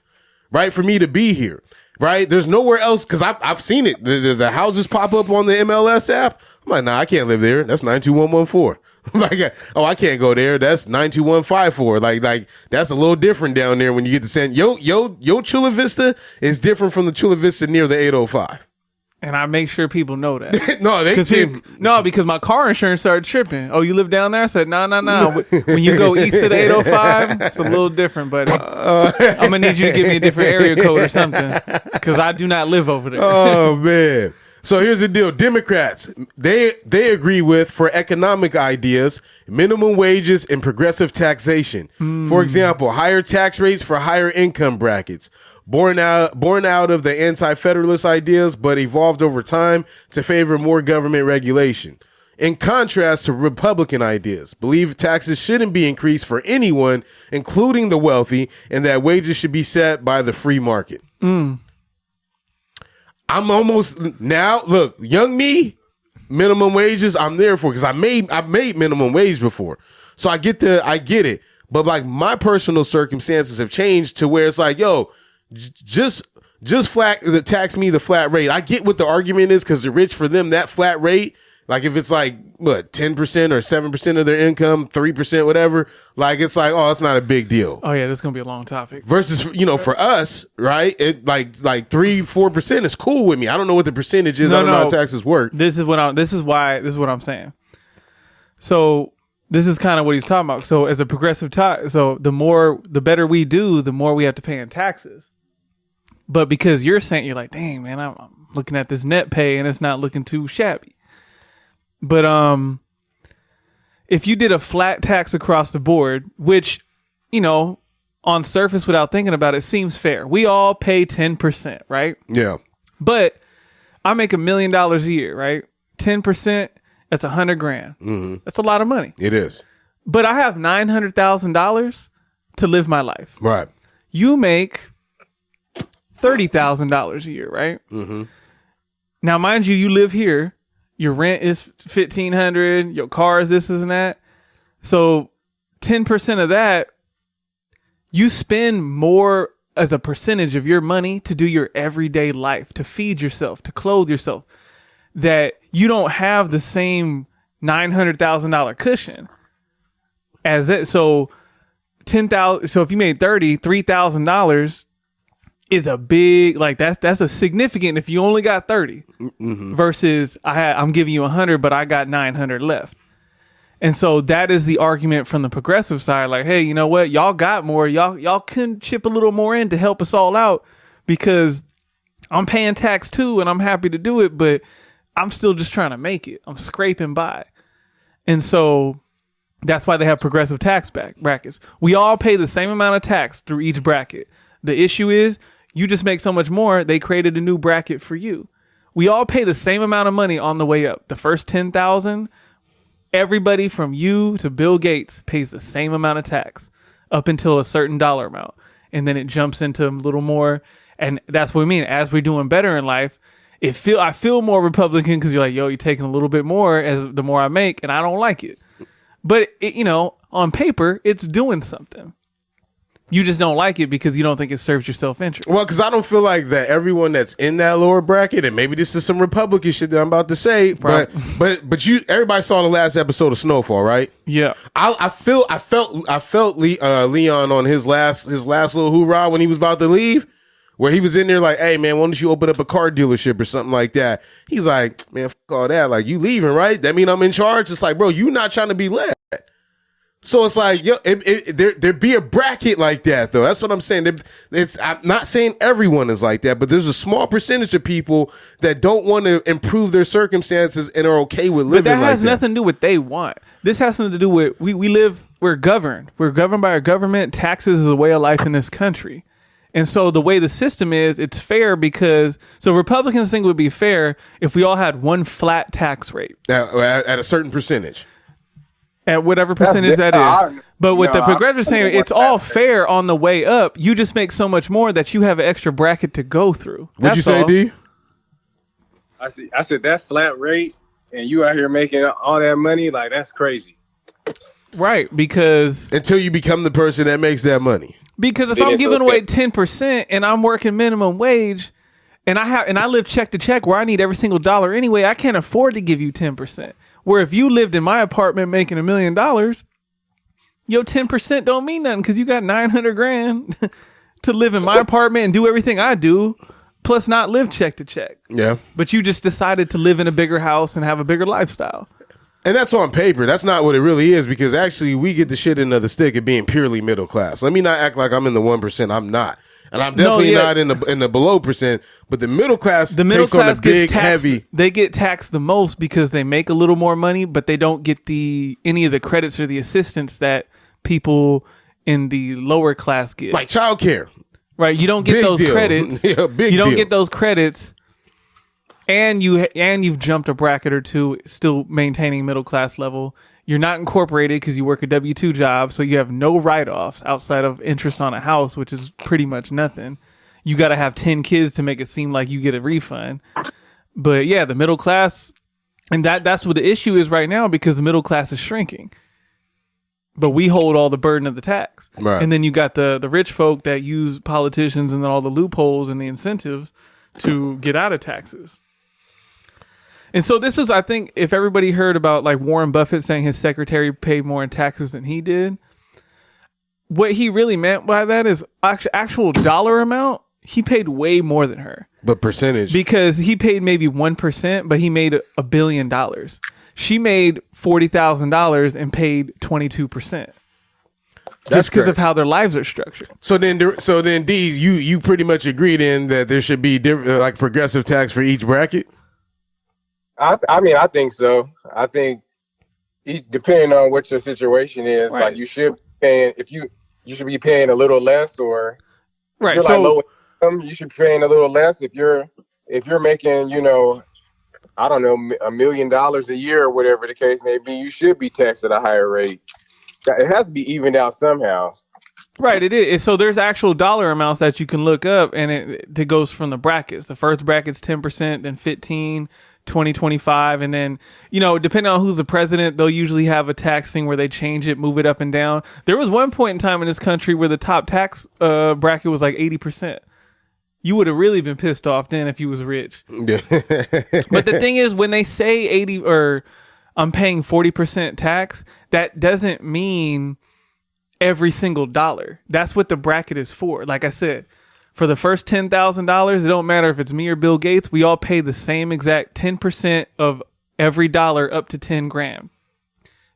right? For me to be here, right? There's nowhere else, because I've seen it. The houses pop up on the MLS app. I'm like, nah, I can't live there. That's 92114. Like, oh, I can't go there. That's 92154. Like that's a little different down there when you get to San. Yo, Chula Vista is different from the Chula Vista near the 805. And I make sure people know that. No, because my car insurance started tripping. Oh, you live down there? I said, no. When you go east of the 805, it's a little different, buddy. I'm going to need you to give me a different area code or something, because I do not live over there. Oh, man. So here's the deal. Democrats, they agree with, for economic ideas, minimum wages and progressive taxation. For example, higher tax rates for higher income brackets. Born out of the anti-federalist ideas, but evolved over time to favor more government regulation. In contrast to Republican ideas, believe taxes shouldn't be increased for anyone, including the wealthy, and that wages should be set by the free market. I'm almost now. Look, young me, minimum wages. I'm there for, because I've made minimum wage before, so I get it. But like, my personal circumstances have changed to where it's like, yo, just tax me the flat rate. I get what the argument is, because the rich, for them, that flat rate Like if it's like what 10% or 7% of their income, 3%, whatever, like it's like, oh, it's not a big deal. Oh yeah, this is gonna be a long topic. Versus, for us, right? It like 3-4% is cool with me. I don't know what the percentage is. I don't know how taxes work. This is what I'm saying. So this is kind of what he's talking about. So as a progressive so the better we do, the more we have to pay in taxes. But because you're saying, you're like, dang man, I'm looking at this net pay and it's not looking too shabby. But if you did a flat tax across the board, which, on surface without thinking about it, seems fair. We all pay 10%, right? Yeah. But I make $1 million a year, right? 10%, that's $100,000. Mm-hmm. That's a lot of money. It is. But I have $900,000 to live my life. Right. You make $30,000 a year, right? Mm-hmm. Now, mind you, you live here. Your rent is $1,500. Your car is this and that. So 10% of that, you spend more as a percentage of your money to do your everyday life, to feed yourself, to clothe yourself, that you don't have the same $900,000 cushion as that. So $10,000. So if you made $3,000 is a big, like that's a significant. If you only got 30 versus I'm giving you 100, but I got 900 left. And so that is the argument from the progressive side. Like, hey, you know what? Y'all got more. Y'all can chip a little more in to help us all out because I'm paying tax too and I'm happy to do it, but I'm still just trying to make it. I'm scraping by. And so that's why they have progressive tax brackets. We all pay the same amount of tax through each bracket. The issue is you just make so much more. They created a new bracket for you. We all pay the same amount of money on the way up. The first 10,000, everybody from you to Bill Gates pays the same amount of tax up until a certain dollar amount. And then it jumps into a little more. And that's what we mean. As we're doing better in life, I feel more Republican because you're like, yo, you're taking a little bit more as the more I make, and I don't like it. But on paper, it's doing something. You just don't like it because you don't think it serves your self-interest. Well, because I don't feel like that everyone that's in that lower bracket, and maybe this is some Republican shit that I'm about to say, but everybody saw the last episode of Snowfall, right? Yeah. I felt Leon on his last little hoorah when he was about to leave, where he was in there like, hey man, why don't you open up a car dealership or something like that? He's like, man, fuck all that. Like, you leaving, right? That mean I'm in charge? It's like, bro, you not trying to be led. So it's like, yo, there be a bracket like that, though. That's what I'm saying. I'm not saying everyone is like that, but there's a small percentage of people that don't want to improve their circumstances and are okay with living like that. But that has nothing to do with what they want. This has something to do with we're governed. We're governed by our government. Taxes is a way of life in this country. And so the way the system is, it's fair so Republicans think it would be fair if we all had one flat tax rate. At a certain percentage. At whatever percentage that is. But with the progressive saying, it's all fair on the way up. You just make so much more that you have an extra bracket to go through. What'd you say, D? I said that flat rate and you out here making all that money, like that's crazy. Right, because... Until you become the person that makes that money. Because if I'm giving away 10% and I'm working minimum wage and I live check to check where I need every single dollar anyway, I can't afford to give you 10%. Where if you lived in my apartment making $1 million, your 10% don't mean nothing because you got $900,000 to live in my apartment and do everything I do, plus not live check to check. Yeah. But you just decided to live in a bigger house and have a bigger lifestyle. And that's on paper. That's not what it really is, because actually we get the shit into the stick of being purely middle class. Let me not act like I'm in the 1%. I'm not. And I'm definitely not in the below percent, but the middle class takes on the big, heavy. They get taxed the most because they make a little more money, but they don't get any of the credits or the assistance that people in the lower class get. Like childcare. Right. You don't get big those deal. credits. Yeah, big you don't deal. get those credits. And you've jumped a bracket or two, still maintaining middle class level. You're not incorporated because you work a W-2 job, so you have no write-offs outside of interest on a house, which is pretty much nothing. You got to have 10 kids to make it seem like you get a refund. But yeah, the middle class, and that's what the issue is right now, because the middle class is shrinking. But we hold all the burden of the tax. Right. And then you got the rich folk that use politicians and all the loopholes and the incentives to get out of taxes. And so this is, I think, if everybody heard about like Warren Buffett saying his secretary paid more in taxes than he did, what he really meant by that is actual dollar amount. He paid way more than her. But percentage. Because he paid maybe 1%, but he made $1 billion. She made $40,000 and paid 22%. That's because of how their lives are structured. So then, D, you pretty much agree then that there should be like progressive tax for each bracket. I mean, I think so. I think depending on what your situation is, right. like you should paying you should be paying a little less, or right. If you're like low income, you should be paying a little less. If you're making, you know, I don't know, $1 million a year or whatever the case may be, you should be taxed at a higher rate. It has to be evened out somehow. Right, it is. So there's actual dollar amounts that you can look up, and it goes from the brackets. The first bracket's 10%, then 15%, 20, 25, and then, you know, depending on who's the president, they'll usually have a tax thing where they change it, move it up and down. There was one point in time in this country where the top tax bracket was like 80%. You would have really been pissed off then if you was rich. But the thing is, when they say 80 or I'm paying 40% tax, that doesn't mean every single dollar. That's what the bracket is for. Like I said, for the first $10,000, it don't matter if it's me or Bill Gates. We all pay the same exact 10% of every dollar up to 10 grand.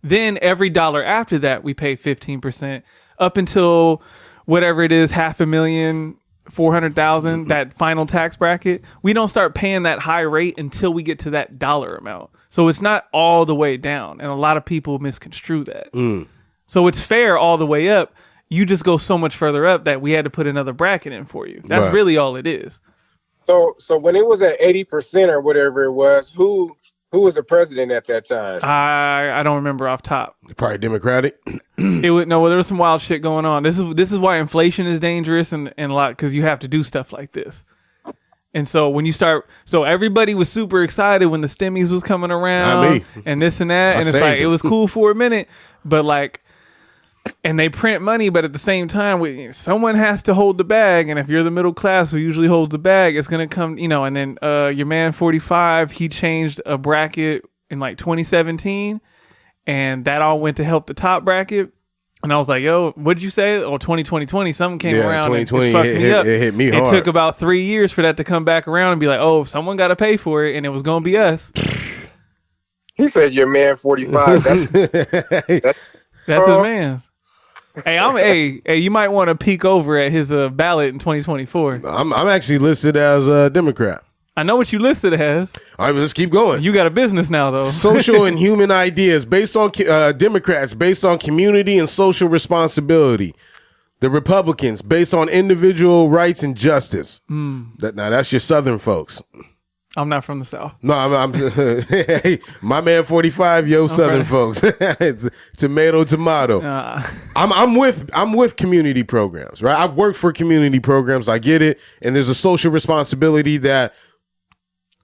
Then every dollar after that, we pay 15% up until whatever it is, $500,000, $400,000, that final tax bracket. We don't start paying that high rate until we get to that dollar amount. So it's not all the way down. And a lot of people misconstrue that. So it's fair all the way up. You just go so much further up that we had to put another bracket in for you. That's really all it is. So when it was at 80% or whatever it was, who was the president at that time? I don't remember off top. Probably Democratic. There was some wild shit going on. This is why inflation is dangerous and a lot, because you have to do stuff like this. And so when you start, everybody was super excited when the stimmies was coming around and this and that. And it's like, it was cool for a minute, but like, and they print money, but at the same time, someone has to hold the bag. And if you're the middle class who usually holds the bag, it's going to come, you know, and then your man 45, he changed a bracket in like 2017, and that all went to help the top bracket. And I was like, yo, what'd you say? Oh, 2020, something came around 2020, and fucked me up. It hit me hard. It took about 3 years for that to come back around and be like, oh, someone got to pay for it, and it was going to be us. He said your man 45. That's his man. Hey, you might want to peek over at his ballot in 2024. I'm actually listed as a Democrat. I know what you listed as. All right, let's keep going. You got a business now, though. Social and human ideas based on Democrats, based on community and social responsibility. The Republicans, based on individual rights and justice. Now, that's your Southern folks. I'm not from the South. No, I'm hey, my man 45, Southern folks. Tomato. I'm with community programs, right? I've worked for community programs. I get it. And there's a social responsibility that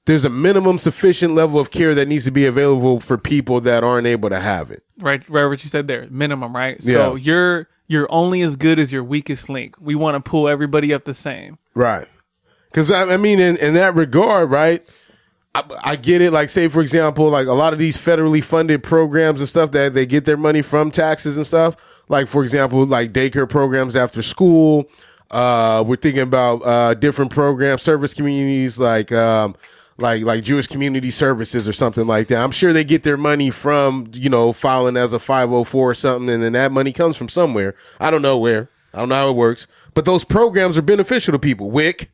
there's a minimum sufficient level of care that needs to be available for people that aren't able to have it. Right, what you said there. Minimum, right? So you're only as good as your weakest link. We want to pull everybody up the same. Right. Because, I mean, in that regard, right, I get it. Like, say, for example, like a lot of these federally funded programs and stuff that they get their money from taxes and stuff. Like, for example, like daycare programs after school. We're thinking about different programs, service communities like Jewish community services or something like that. I'm sure they get their money from, filing as a 504 or something. And then that money comes from somewhere. I don't know where. I don't know how it works. But those programs are beneficial to people. WIC.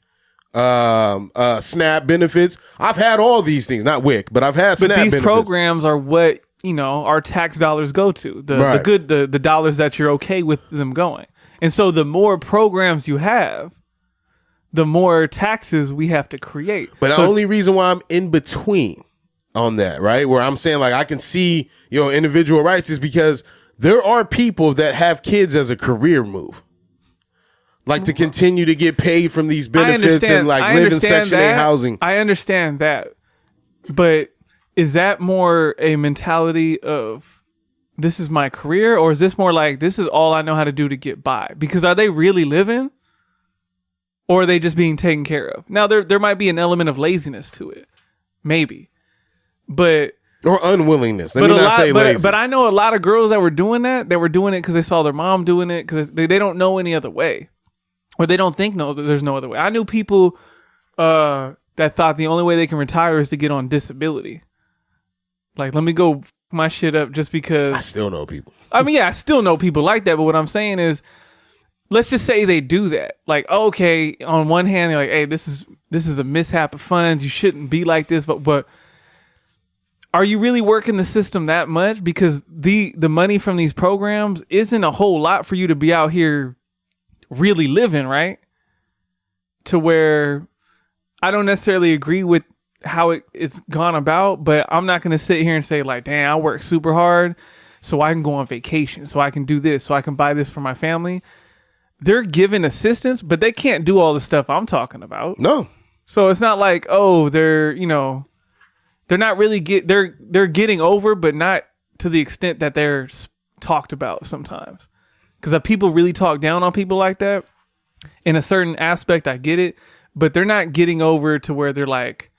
SNAP benefits. I've had all these things, not WIC, but I've had SNAP benefits. But these programs are what, our tax dollars go to. The dollars that you're okay with them going. And so the more programs you have, the more taxes we have to create. But the only reason why I'm in between on that, right, where I'm saying like I can see, individual rights is because there are people that have kids as a career move. Like to continue to get paid from these benefits and like live in Section 8 housing. I understand that. But is that more a mentality of this is my career, or is this more like this is all I know how to do to get by? Because are they really living? Or are they just being taken care of? Now there might be an element of laziness to it. Maybe. but or unwillingness. Let me not say lazy. But I know a lot of girls that were doing that. They were doing it because they saw their mom doing it because they don't know any other way, or they don't think there's no other way. I knew people that thought the only way they can retire is to get on disability. Like, let me go my shit up just because. I still know people. I mean, yeah, I still know people like that. But what I'm saying is, let's just say they do that. Like, okay, on one hand, they're like, hey, this is a mishap of funds. You shouldn't be like this. But are you really working the system that much? Because the money from these programs isn't a whole lot for you to be out here really living, right? To where I don't necessarily agree with how it's gone about, but I'm not going to sit here and say like, damn, I work super hard so I can go on vacation, so I can do this, so I can buy this for my family. They're giving assistance, but they can't do all the stuff I'm talking about. No. So it's not like, oh, they're not really they're getting over, but not to the extent that they're talked about sometimes. Because if people really talk down on people like that, in a certain aspect, I get it, but they're not getting over to where they're like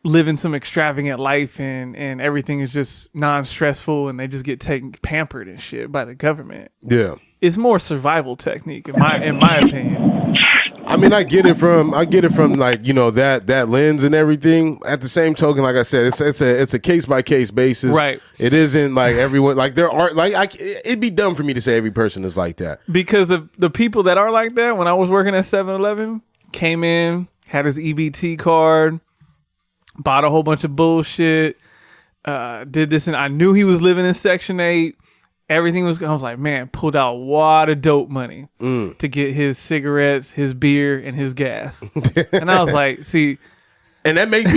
living some extravagant life and everything is just non-stressful and they just get pampered and shit by the government. Yeah. It's more survival technique in my opinion. I mean, I get it from like, that lens and everything. At the same token, like I said, it's a case by case basis. Right. It isn't like everyone, like there are like it'd be dumb for me to say every person is like that. Because the people that are like that, when I was working at 7-Eleven, came in, had his EBT card, bought a whole bunch of bullshit, did this, and I knew he was living in Section 8. Everything was, I was like, man, pulled out a lot of dope money to get his cigarettes, his beer, and his gas. And I was like, see. And that makes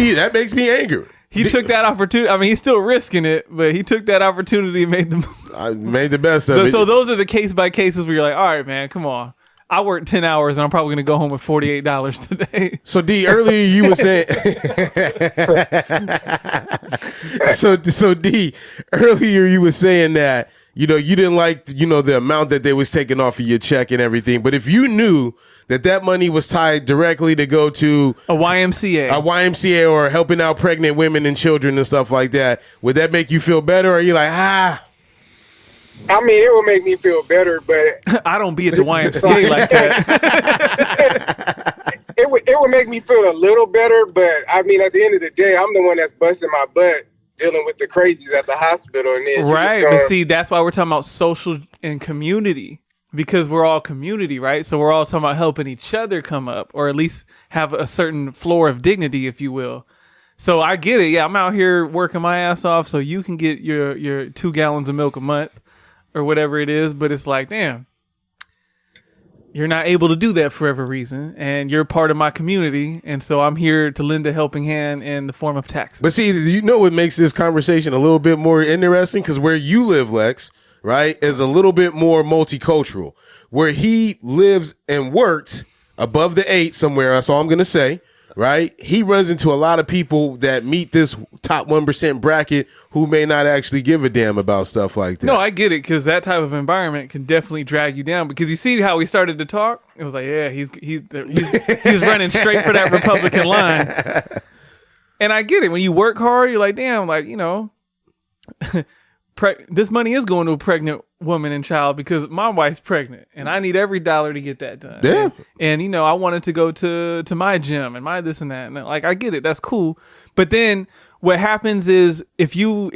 me angry. He took that opportunity. I mean, he's still risking it, but he took that opportunity and made the best of it. So those are the case by cases where you're like, all right, man, come on. I worked 10 hours and I'm probably going to go home with $48 today. So D, earlier you were saying So D, earlier you were saying that, you didn't like, the amount that they was taking off of your check and everything. But if you knew that money was tied directly to go to a YMCA or helping out pregnant women and children and stuff like that, would that make you feel better? Or are you like, I mean, it would make me feel better, but I don't be at the YMCA like that. It would make me feel a little better, but I mean, at the end of the day, I'm the one that's busting my butt dealing with the crazies at the hospital. And then right, but see, that's why we're talking about social and community, because we're all community, right? So we're all talking about helping each other come up, or at least have a certain floor of dignity, if you will. So I get it. Yeah, I'm out here working my ass off so you can get your 2 gallons of milk a month or whatever it is. But it's like, damn, you're not able to do that for every reason, and you're part of my community, and so I'm here to lend a helping hand in the form of taxes. But see, what makes this conversation a little bit more interesting? Because where you live, Lex, right, is a little bit more multicultural. Where he lives and worked above the 8 somewhere, that's all I'm going to say, right? He runs into a lot of people that meet this top 1% bracket who may not actually give a damn about stuff like that. No, I get it, because that type of environment can definitely drag you down. Because you see how we started to talk? It was like, yeah, he's running straight for that Republican line. And I get it. When you work hard, you're like, damn, like, this money is going to a pregnant woman and child because my wife's pregnant and I need every dollar to get that done. Yeah. And I wanted to go to my gym and my this and that. And like, I get it. That's cool. But then what happens is if you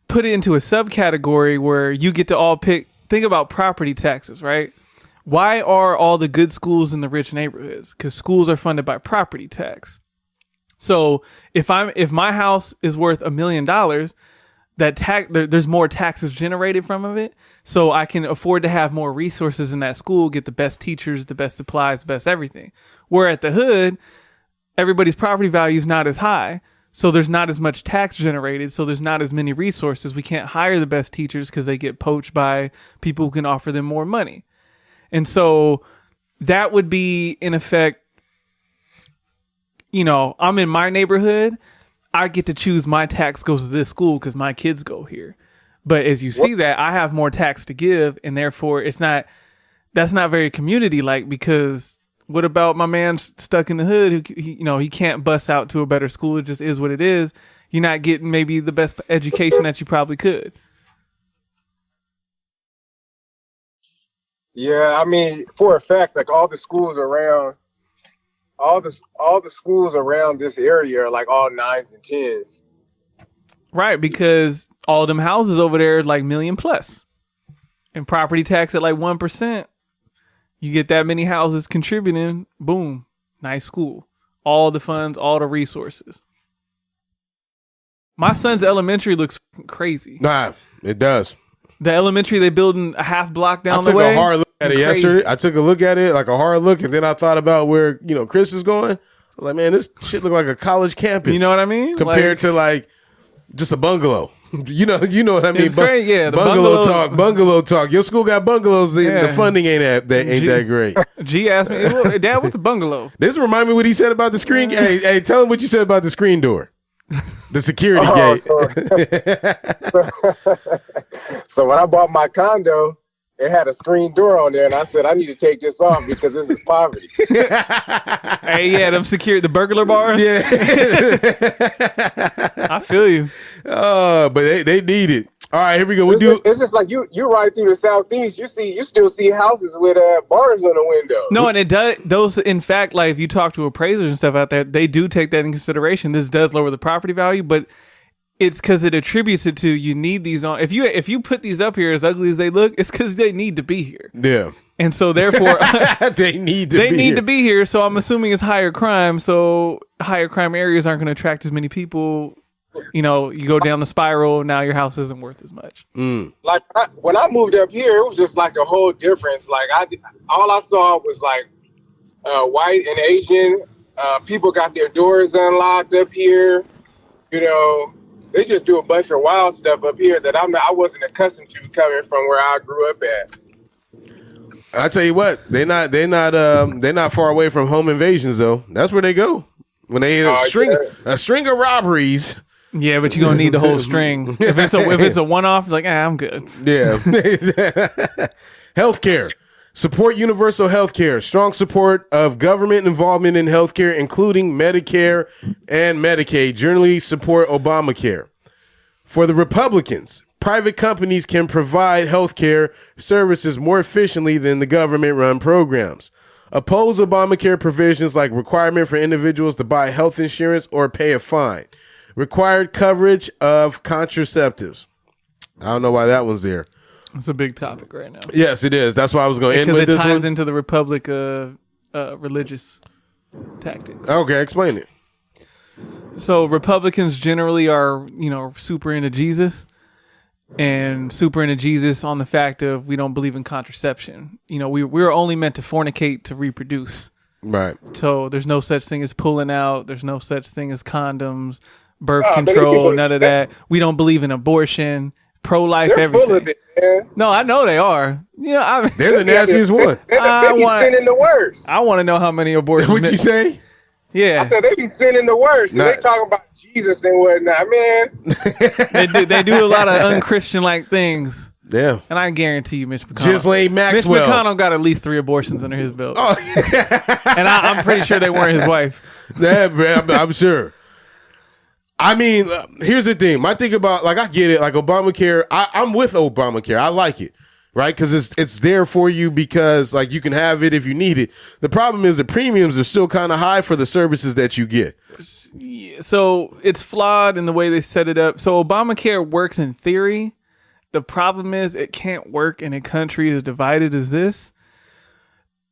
put it into a subcategory where you get to all pick, think about property taxes, right? Why are all the good schools in the rich neighborhoods? Because schools are funded by property tax. So if my house is worth $1 million, there's more taxes generated from it. So I can afford to have more resources in that school, get the best teachers, the best supplies, the best everything. Where at the hood, everybody's property value is not as high. So there's not as much tax generated. So there's not as many resources. We can't hire the best teachers because they get poached by people who can offer them more money. And so that would be, in effect, I'm in my neighborhood. I get to choose my tax goes to this school because my kids go here. But as you see that, I have more tax to give, and therefore that's not very community-like, because What about my man stuck in the hood who he can't bust out to a better school? It just is what it is. You're not getting maybe the best education that you probably could. Yeah, I mean, for a fact, like all the schools around this area are like all 9s and 10s. Right, because all them houses over there are like million plus. And property tax at like 1%. You get that many houses contributing, boom, nice school. All the funds, all the resources. My son's elementary looks crazy. Nah, it does. The elementary they building a half block down I the way. took a hard look at it yesterday. I took a look at it, like a hard look, and then I thought about where Chris is going. I was like, man, this shit look like a college campus. You know what I mean? Compared to like just a bungalow. You know what I mean? It's great, yeah. The bungalow talk. Your school got bungalows. The funding ain't that great. G asked me, Dad, what's a bungalow? This remind me what he said about the screen. Hey, tell him what you said about the screen door. The security gate. So when I bought my condo, it had a screen door on there, and I said, I need to take this off because this is poverty. Hey, yeah, the burglar bars. Yeah. I feel you. But they need it. All right, here we go. It's just like you ride through the Southeast, you still see houses with bars on the window. No, and it does. Those, in fact, like if you talk to appraisers and stuff out there, they do take that in consideration. This does lower the property value, but it's because it attributes it to you need these on. If you put these up here as ugly as they look, it's because they need to be here. Yeah. And so therefore they need to be here. So I'm assuming it's higher crime. So higher crime areas aren't going to attract as many people. You go down the spiral. Now your house isn't worth as much. Like when I moved up here, it was just like a whole difference. Like all I saw was like white and Asian people got their doors unlocked up here. They just do a bunch of wild stuff up here that I wasn't accustomed to coming from where I grew up at. I tell you what, they're not far away from home invasions though. That's where they go when they a string of robberies. Yeah, but you're gonna need the whole string. If it's a one-off, like I'm good. Yeah. Healthcare. Support universal healthcare. Strong support of government involvement in healthcare, including Medicare and Medicaid. Generally support Obamacare. For the Republicans, private companies can provide healthcare services more efficiently than the government-run programs. Oppose Obamacare provisions like requirement for individuals to buy health insurance or pay a fine. Required coverage of contraceptives. I don't know why that one's there. It's a big topic right now. Yes, it is. That's why I was going to end with this one. Because it ties into the Republic religious tactics. Okay, explain it. So Republicans generally are, super into Jesus and super into Jesus on the fact of we don't believe in contraception. We're only meant to fornicate to reproduce. Right. So there's no such thing as pulling out. There's no such thing as condoms, birth control, none of that. We don't believe in abortion, pro-life, They're everything. full of it, man. No, I know they are. They're the nastiest one. They be sinning the worst. I want to know how many abortions. What'd you say? Yeah. I said they be sinning the worst. And they talking about Jesus and whatnot, man. They do a lot of unchristian-like things. Yeah. And I guarantee you, Mitch McConnell. Ghislaine Maxwell. Mitch McConnell got at least 3 abortions under his belt. Oh. And I'm pretty sure they weren't his wife. Yeah, man, I'm sure. I mean, here's the thing. My thing about, like, I get it. Like, Obamacare, I'm with Obamacare. I like it, right? Because it's there for you because, like, you can have it if you need it. The problem is the premiums are still kind of high for the services that you get. So it's flawed in the way they set it up. So Obamacare works in theory. The problem is it can't work in a country as divided as this.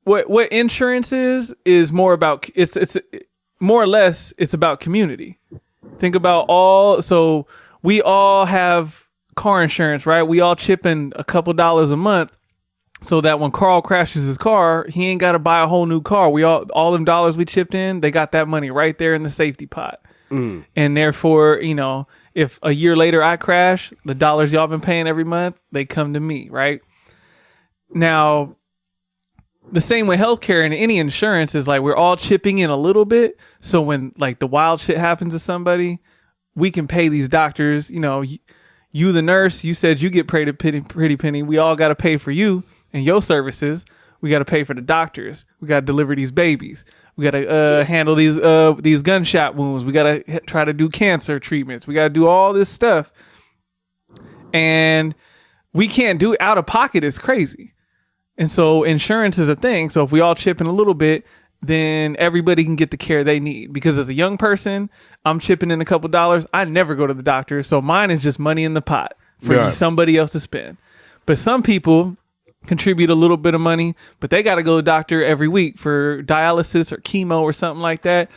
What insurance is more about, it's more or less, it's about community. Think about so we all have car insurance, right? We all chip in a couple dollars a month so that when Carl crashes his car, he ain't got to buy a whole new car. All them dollars we chipped in, they got that money right there in the safety pot. And therefore, if a year later I crash, the dollars y'all been paying every month, they come to me, right? Now, the same way healthcare and any insurance is like we're all chipping in a little bit. So when like the wild shit happens to somebody, we can pay these doctors. You the nurse, you said you get pretty penny. We all got to pay for you and your services. We got to pay for the doctors. We got to deliver these babies. We got to handle these gunshot wounds. We got to try to do cancer treatments. We got to do all this stuff. And we can't do it. Out of pocket is crazy. And so insurance is a thing. So if we all chip in a little bit, then everybody can get the care they need. Because as a young person, I'm chipping in a couple dollars. I never go to the doctor. So mine is just money in the pot for somebody else to spend. But some people contribute a little bit of money, but they got to go to the doctor every week for dialysis or chemo or something like that.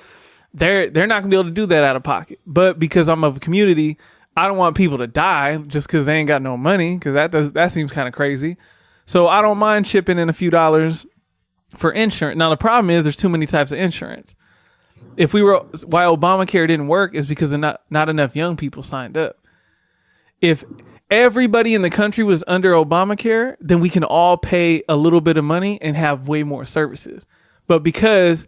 They're not gonna be able to do that out of pocket. But because I'm of a community, I don't want people to die just because they ain't got no money, because that seems kind of crazy. So I don't mind chipping in a few dollars for insurance. Now the problem is there's too many types of insurance. Why Obamacare didn't work is because not enough young people signed up. If everybody in the country was under Obamacare, then we can all pay a little bit of money and have way more services. But because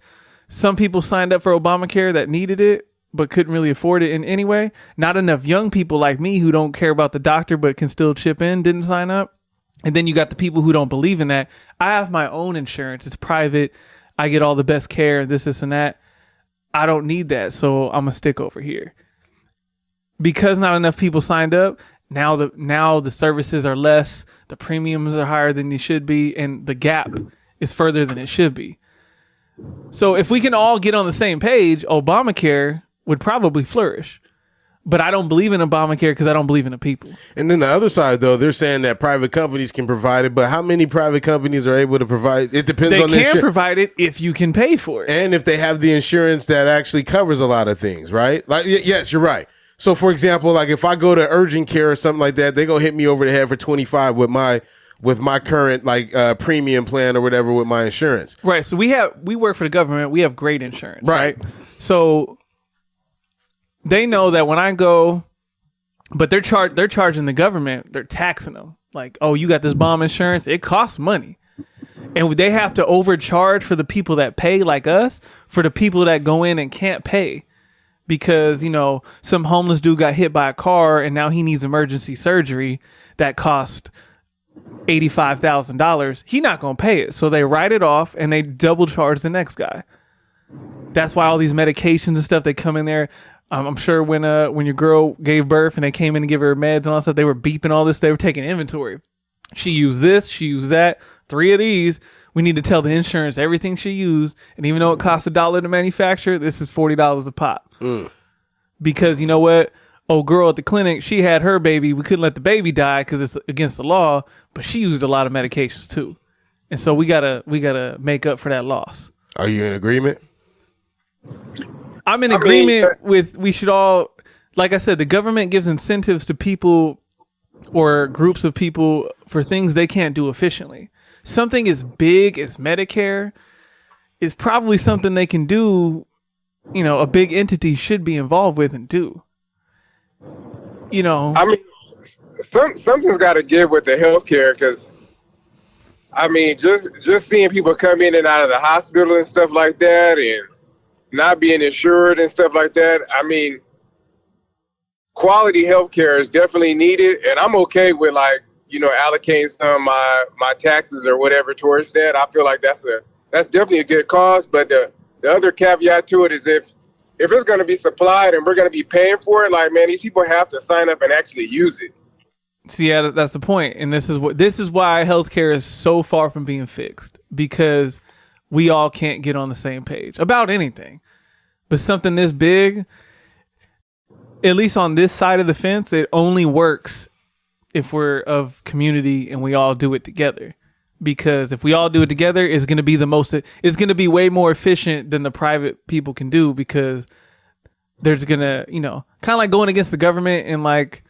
some people signed up for Obamacare that needed it, but couldn't really afford it in any way, not enough young people like me who don't care about the doctor but can still chip in didn't sign up. And then you got the people who don't believe in that. I have my own insurance. It's private. I get all the best care, this, and that. I don't need that, so I'm going to stick over here. Because not enough people signed up, now the services are less, the premiums are higher than they should be, and the gap is further than it should be. So if we can all get on the same page, Obamacare would probably flourish. But I don't believe in Obamacare because I don't believe in the people. And then the other side, though, they're saying that private companies can provide it, but how many private companies are able to provide? It depends on They can provide it if you can pay for it. And if they have the insurance that actually covers a lot of things, right? Like, yes, you're right. So, for example, like if I go to urgent care or something like that, they're going to hit me over the head for $25 with my current premium plan or whatever with my insurance. Right. So we work for the government. We have great insurance. Right. So they know that when I go, but they're charging the government, they're taxing them. Like, oh, you got this bomb insurance. It costs money. And they have to overcharge for the people that pay, like us, for the people that go in and can't pay. Because, some homeless dude got hit by a car and now he needs emergency surgery that cost $85,000. He's not going to pay it. So they write it off and they double charge the next guy. That's why all these medications and stuff, they come in there. I'm sure when your girl gave birth and they came in to give her meds and all that stuff, they were beeping all this. They were taking inventory. She used this. She used that. 3 of these. We need to tell the insurance everything she used. And even though it costs $1 to manufacture, this is $40 a pop. Because you know what? Oh, girl at the clinic, she had her baby. We couldn't let the baby die because it's against the law. But she used a lot of medications too. And so we gotta make up for that loss. Are you in agreement? I'm in agreement with, we should all, like I said, the government gives incentives to people or groups of people for things they can't do efficiently. Something as big as Medicare is probably something they can do, a big entity should be involved with and do. Something's got to give with the healthcare, because just seeing people come in and out of the hospital and stuff like that, and not being insured and stuff like that. Quality healthcare is definitely needed, and I'm okay with allocating some of my taxes or whatever towards that. I feel like that's definitely a good cause. But the other caveat to it is if it's going to be supplied and we're going to be paying for it, these people have to sign up and actually use it. See, yeah, that's the point. And this is why healthcare is so far from being fixed, because we all can't get on the same page about anything. But something this big, at least on this side of the fence, it only works if we're of community and we all do it together. Because if we all do it together, it's going to be way more efficient than the private people can do, because there's going to, kind of like going against the government and like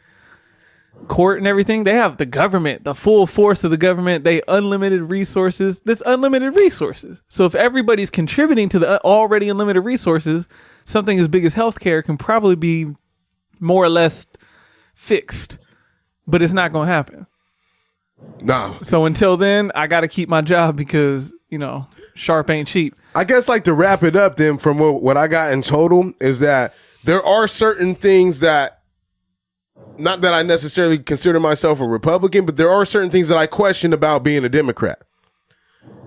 court and everything. They have the government, the full force of the government. They unlimited resources. There's unlimited resources. So if everybody's contributing to the already unlimited resources, something as big as healthcare can probably be more or less fixed. But it's not going to happen. No. So until then, I got to keep my job because, sharp ain't cheap. I guess to wrap it up then, from what I got in total, is that there are certain things that, not that I necessarily consider myself a Republican, but there are certain things that I question about being a Democrat.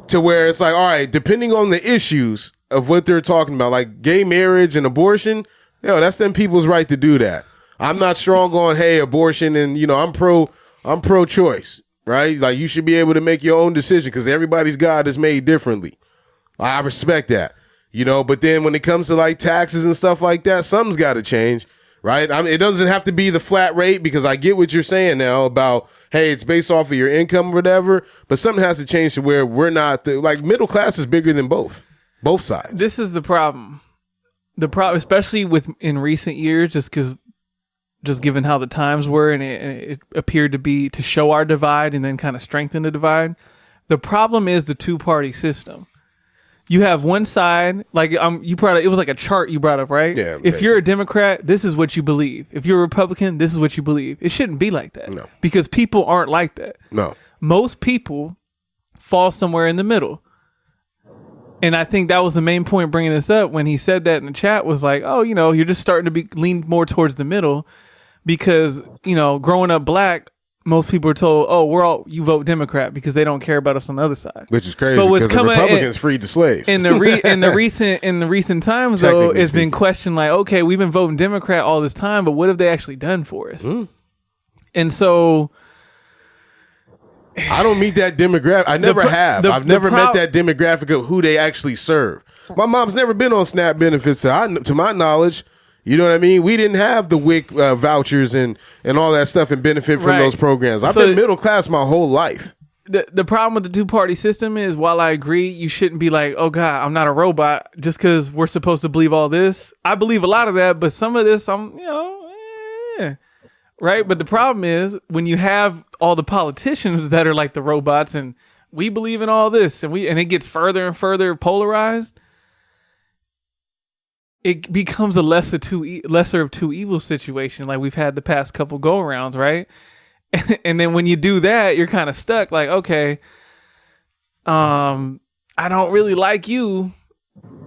to where it's like, all right, depending on the issues of what they're talking about, like gay marriage and abortion, that's them people's right to do that. I'm not strong on, hey, abortion, and I'm pro-choice, right? Like you should be able to make your own decision because everybody's God is made differently. I respect that, but then when it comes to like taxes and stuff like that, something's got to change, right? I mean, it doesn't have to be the flat rate because I get what you're saying now about, hey, it's based off of your income or whatever, but something has to change to where we're not, like middle class is bigger than both sides. This is the problem. The problem, especially in recent years, just given how the times were and it appeared to show our divide and then kind of strengthen the divide. The problem is the two-party system. You have one side, like you brought up, it was like a chart you brought up, right? Yeah. If you're a Democrat, this is what you believe. If you're a Republican, this is what you believe. It shouldn't be like that. No. Because people aren't like that. No. Most people fall somewhere in the middle. And I think that was the main point bringing this up when he said that in the chat was like, oh, you're just starting to lean more towards the middle because, growing up black, most people are told, oh, you vote Democrat because they don't care about us on the other side. Which is crazy but because the Republicans freed the slaves. In the recent times, though, it's been questioned like, okay, we've been voting Democrat all this time, but what have they actually done for us? And so I don't meet that demographic. I never have. I've never met that demographic of who they actually serve. My mom's never been on SNAP benefits to my knowledge. You know what I mean? We didn't have the WIC vouchers and all that stuff and benefit from those programs. I've been middle class my whole life. The problem with the two-party system is, while I agree you shouldn't be like, oh, God, I'm not a robot just because we're supposed to believe all this. I believe a lot of that, but some of this, right? But the problem is when you have all the politicians that are like the robots and we believe in all this and it gets further and further polarized, it becomes a lesser of two evils situation like we've had the past couple go-arounds, right? And then when you do that, you're kind of stuck like, okay, I don't really like you,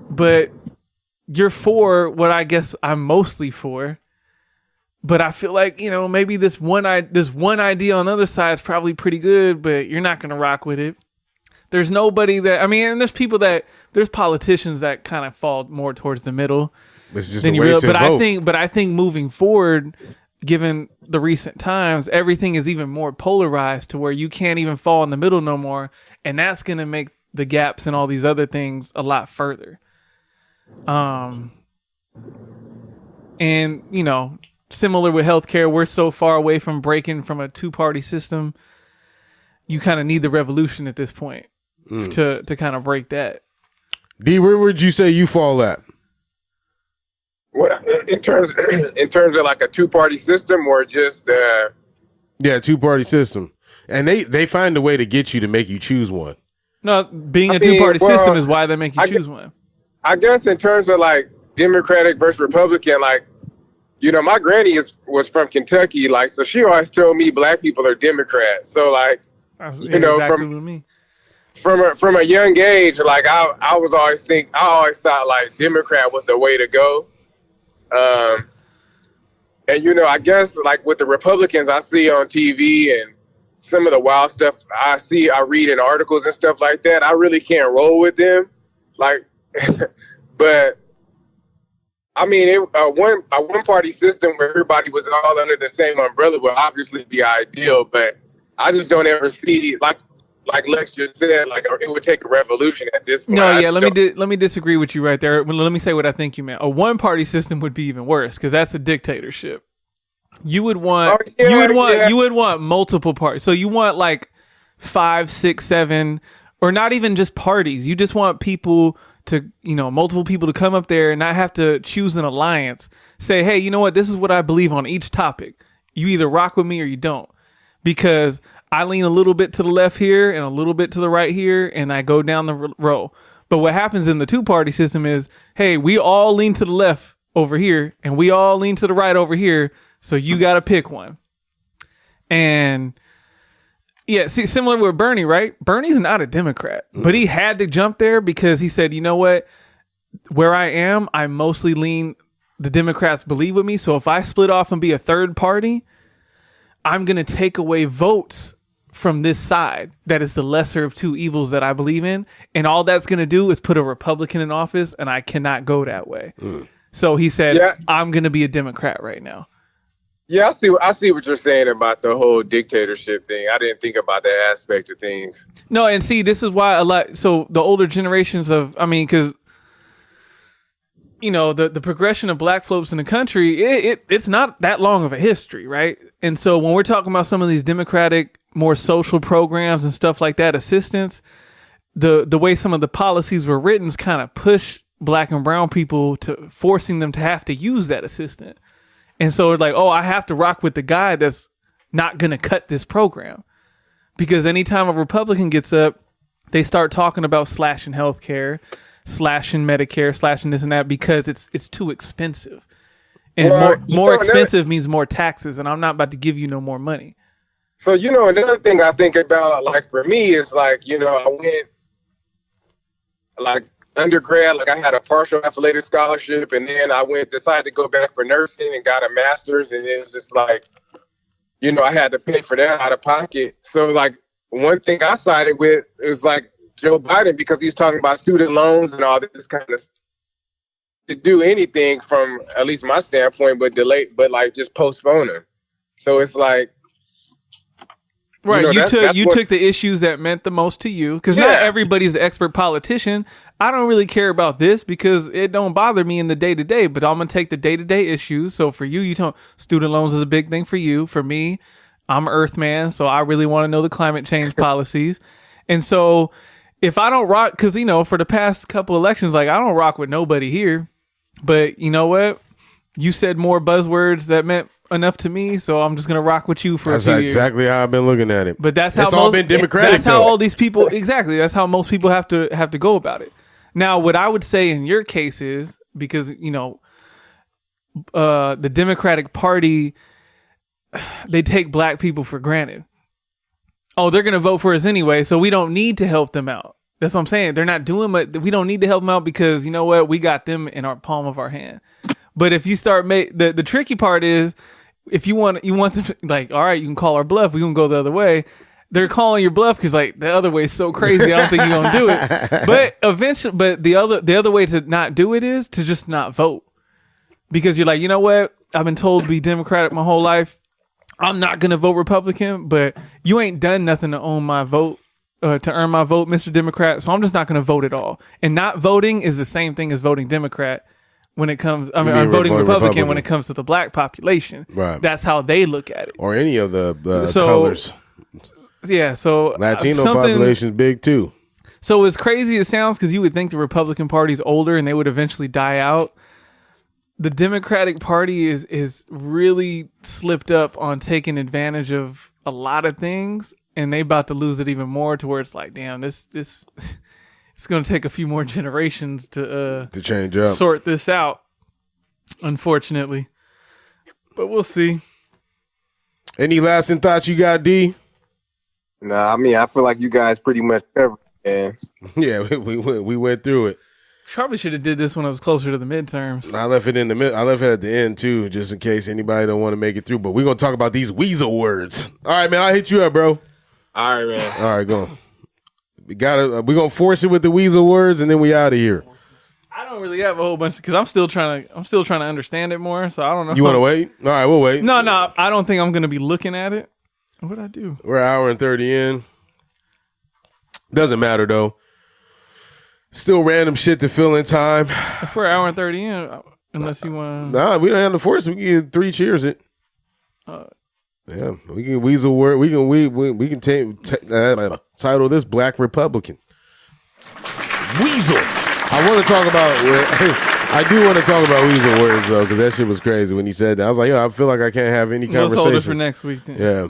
but you're for what I guess I'm mostly for. But I feel like, maybe this one idea on the other side is probably pretty good, but you're not going to rock with it. There's nobody and there's politicians that kind of fall more towards the middle. It's just a wasted vote. But I think moving forward, given the recent times, everything is even more polarized to where you can't even fall in the middle no more. And that's going to make the gaps and all these other things a lot further. And, similar with healthcare, we're so far away from breaking from a two-party system. You kind of need the revolution at this point to kind of break that. D, where would you say you fall at? What in terms of like a two-party system or just two-party system, and they find a way to get you to make you choose one. No, being a two-party system is why they make you choose one. I guess in terms of like Democratic versus Republican, like, my granny was from Kentucky, like, so she always told me black people are Democrats. So like, exactly from a young age, like I always thought like Democrat was the way to go. And I guess like with the Republicans I see on TV and some of the wild stuff I read in articles and stuff like that, I really can't roll with them. Like, but I mean, a one-party system where everybody was all under the same umbrella would obviously be ideal, but I just don't ever see, like Lex just said, like it would take a revolution at this point. No, yeah, let me disagree with you right there. Let me say what I think you meant. A one-party system would be even worse because that's a dictatorship. You would want you would want multiple parties. So you want like 5, 6, 7, or not even just parties. You just want people to, multiple people to come up there and not have to choose an alliance. Say, hey, you know what? This is what I believe on each topic. You either rock with me or you don't. Because I lean a little bit to the left here and a little bit to the right here, and I go down the row. But what happens in the two-party system is, hey, we all lean to the left over here, and we all lean to the right over here, so you got to pick one. And yeah, see, similar with Bernie, right? Bernie's not a Democrat, but he had to jump there because he said, you know what? Where I am, I mostly lean, the Democrats believe with me, so if I split off and be a third party, I'm going to take away votes from this side that is the lesser of two evils that I believe in, and all that's going to do is put a Republican in office, and I cannot go that way. So he said, I'm going to be a Democrat right now. Yeah, I see what you're saying about the whole dictatorship thing. I didn't think about that aspect of things. No, and see, this is why so the older generations because the progression of black folks in the country, it's not that long of a history, right? And so when we're talking about some of these democratic, more social programs and stuff like that, assistance, the way some of the policies were written kind of push black and brown people to forcing them to have to use that assistant. And so it's like, I have to rock with the guy that's not going to cut this program. Because anytime a Republican gets up, they start talking about slashing healthcare, slashing Medicare, slashing this and that because it's too expensive. And more expensive means more taxes, and I'm not about to give you no more money. So, another thing I think about, like, for me is, like, I went, like, undergrad, like I had a partial athletic scholarship, and then I decided to go back for nursing and got a master's, and it was just like, I had to pay for that out of pocket. So like one thing I sided with is like Joe Biden, because he's talking about student loans and all this kind of stuff, to do anything from at least my standpoint, but like just postpone them. So it's like, right, you took the issues that meant the most to you, because not everybody's an expert politician. I don't really care about this because it don't bother me in the day to day, but I'm gonna take the day to day issues. So for you, student loans is a big thing for you. For me, I'm Earth man, so I really want to know the climate change policies. And so if I don't rock, because for the past couple elections, like I don't rock with nobody here, but you know what? You said more buzzwords that meant enough to me, so I'm just gonna rock with you for a few years. That's exactly how I've been looking at it. But that's how it's all been democratic. That's how all these people exactly. That's how most people have to go about it. Now, what I would say in your case is, because the Democratic Party, they take black people for granted. Oh, they're gonna vote for us anyway, so we don't need to help them out. That's what I'm saying. They're not doing much. We don't need to help them out because you know what? We got them in our palm of our hand. But if you start the tricky part is, if you want them to, like, all right, you can call our bluff. We gonna go the other way. They're calling your bluff because like the other way is so crazy. I don't think you're gonna do it. But eventually, the other way to not do it is to just not vote, because you're like, you know what? I've been told to be Democratic my whole life. I'm not gonna vote Republican, but you ain't done nothing to own my vote, to earn my vote, Mr. Democrat. So I'm just not gonna vote at all. And not voting is the same thing as voting Democrat. When it comes, voting Republican when it comes to the black population. Right. That's how they look at it. Or any of the colors. Yeah, so Latino population is big too. So as crazy as it sounds, because you would think the Republican Party's older and they would eventually die out, the Democratic Party is really slipped up on taking advantage of a lot of things, and they about to lose it even more to where it's like, damn, this it's going to take a few more generations to change up, sort this out, unfortunately. But we'll see. Any lasting thoughts you got, D? Nah, I mean, I feel like you guys pretty much covered it, man. Yeah, we went through it. Probably should have did this when I was closer to the midterms. I left it in the mid. I left it at the end too, just in case anybody don't want to make it through. But we're gonna talk about these weasel words. All right, man. I'll hit you up, bro. All right, man. All right, go. We're gonna force it with the weasel words, and then we out of here. I don't really have a whole bunch because I'm still trying to understand it more. So I don't know. You want to wait? All right, we'll wait. No, I don't think I'm gonna be looking at it. What'd I do? We're an hour and 30 in. Doesn't matter though. Still random shit to fill in time. If we're an hour and 30 in, unless you want. Nah, we don't have to force it. We can get 3 cheers it. Yeah, we can weasel word. We can title this Black Republican. Weasel. I want to talk about. I do want to talk about weasel words though, because that shit was crazy when he said that. I was like, I feel like I can't have any conversation. Let's hold it for next week then. Yeah.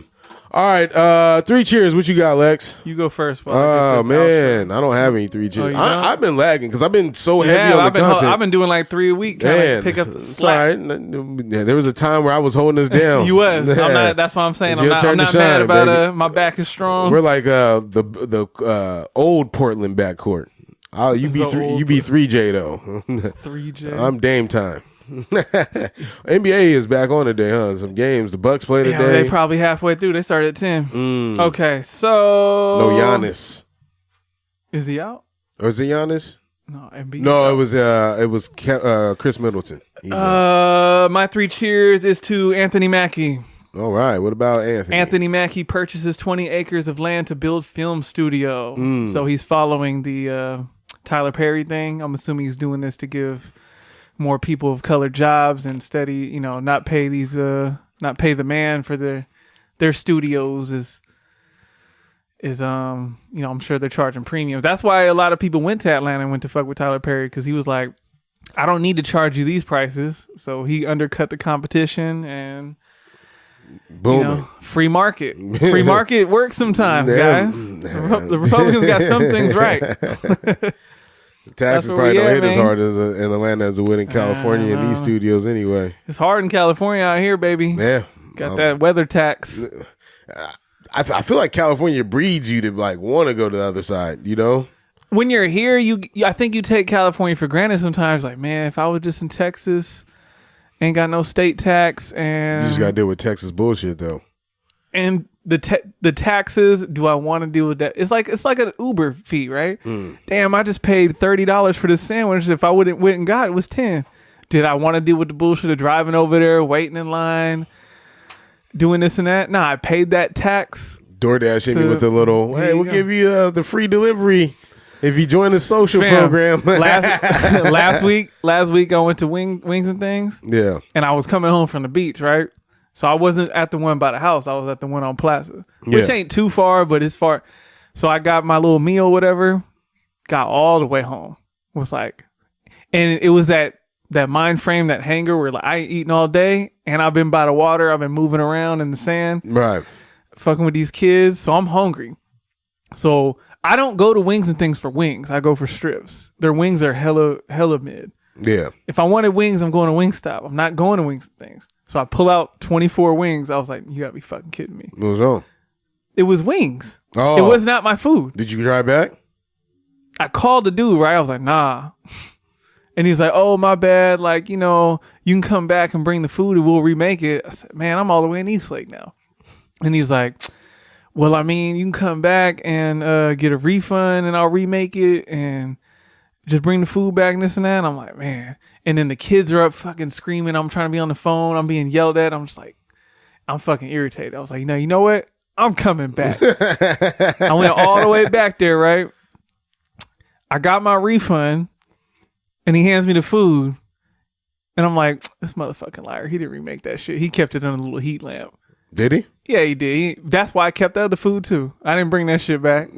All right, 3 cheers. What you got, Lex? You go first. Oh man, I don't have any 3 cheers. I've been lagging because I've been so heavy on the content. I've been doing like 3 a week. Man, pick up the slack. Yeah, there was a time where I was holding us down. You was. Yeah. That's what I'm saying. I'm not mad about my back is strong. We're like the old Portland backcourt. You be 3J though. 3J. I'm Dame time. NBA is back on today, huh? Some games. The Bucks play Yeah, today. they probably halfway through. They started at 10. Okay, so No Giannis. Is he out? Or is it Giannis? No, Embiid. No, it was Chris Middleton. He's out. My 3 cheers is to Anthony Mackie. All right. What about Anthony? Anthony Mackie purchases 20 acres of land to build film studio. So he's following the Tyler Perry thing. I'm assuming he's doing this to give more people of color jobs and steady, not pay the man for their studios is I'm sure they're charging premiums. That's why a lot of people went to Atlanta and went to fuck with Tyler Perry, because he was like, I don't need to charge you these prices. So he undercut the competition and Booming. Free market. Free market works sometimes, guys. The Republicans got some things right. Taxes probably don't hit as hard as in Atlanta as it would in California in these studios anyway. It's hard in California out here, baby. Yeah. Got that weather tax. I feel like California breeds you to like want to go to the other side, When you're here, I think you take California for granted sometimes. Like, man, if I was just in Texas, ain't got no state tax, and you just got to deal with Texas bullshit though. And the taxes, do I want to deal with that? It's like an Uber fee, right? Damn, I just paid $30 for this sandwich. If I went and got it, was $10. Did I want to deal with the bullshit of driving over there, waiting in line, doing this and that? Nah, I paid that tax. DoorDash hit me with the little, hey, we'll give you the free delivery if you join the social program. last week I went to Wings and Things. Yeah. And I was coming home from the beach, right? So I wasn't at the one by the house. I was at the one on Plaza, which ain't too far, but it's far. So I got my little meal, whatever, got all the way home. Was like, and it was that mind frame, that hangar where like I ain't eating all day and I've been by the water. I've been moving around in the sand. Right. Fucking with these kids. So I'm hungry. So I don't go to Wings and Things for wings. I go for strips. Their wings are hella mid. Yeah. If I wanted wings, I'm going to Wingstop. I'm not going to Wings and Things. So I pull out 24 wings. I was like, you gotta be fucking kidding me. What was wrong? It was wings. Oh. It was not my food. Did you drive back? I called the dude, right? I was like, nah. And he's like, oh, my bad. Like, you can come back and bring the food and we'll remake it. I said, man, I'm all the way in Eastlake now. And he's like, well, I mean, you can come back and get a refund and I'll remake it and just bring the food back and this and that. And I'm like, man. And then the kids are up fucking screaming. I'm trying to be on the phone. I'm being yelled at. I'm just like, I'm fucking irritated. I was like, you know what? I'm coming back. I went all the way back there, right? I got my refund and he hands me the food. And I'm like, this motherfucking liar. He didn't remake that shit. He kept it on a little heat lamp. Did he? Yeah, he did. That's why I kept the other food too. I didn't bring that shit back.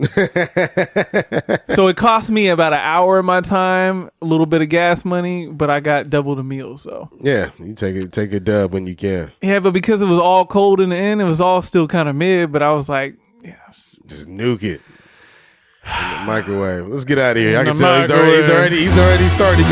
So it cost me about an hour of my time, a little bit of gas money, but I got double the meal. So yeah, you take a dub when you can. Yeah, but because it was all cold in the end, it was all still kind of mid. But I was like, yeah, just nuke it in the microwave. Let's get out of here. I can tell microwave. he's already started.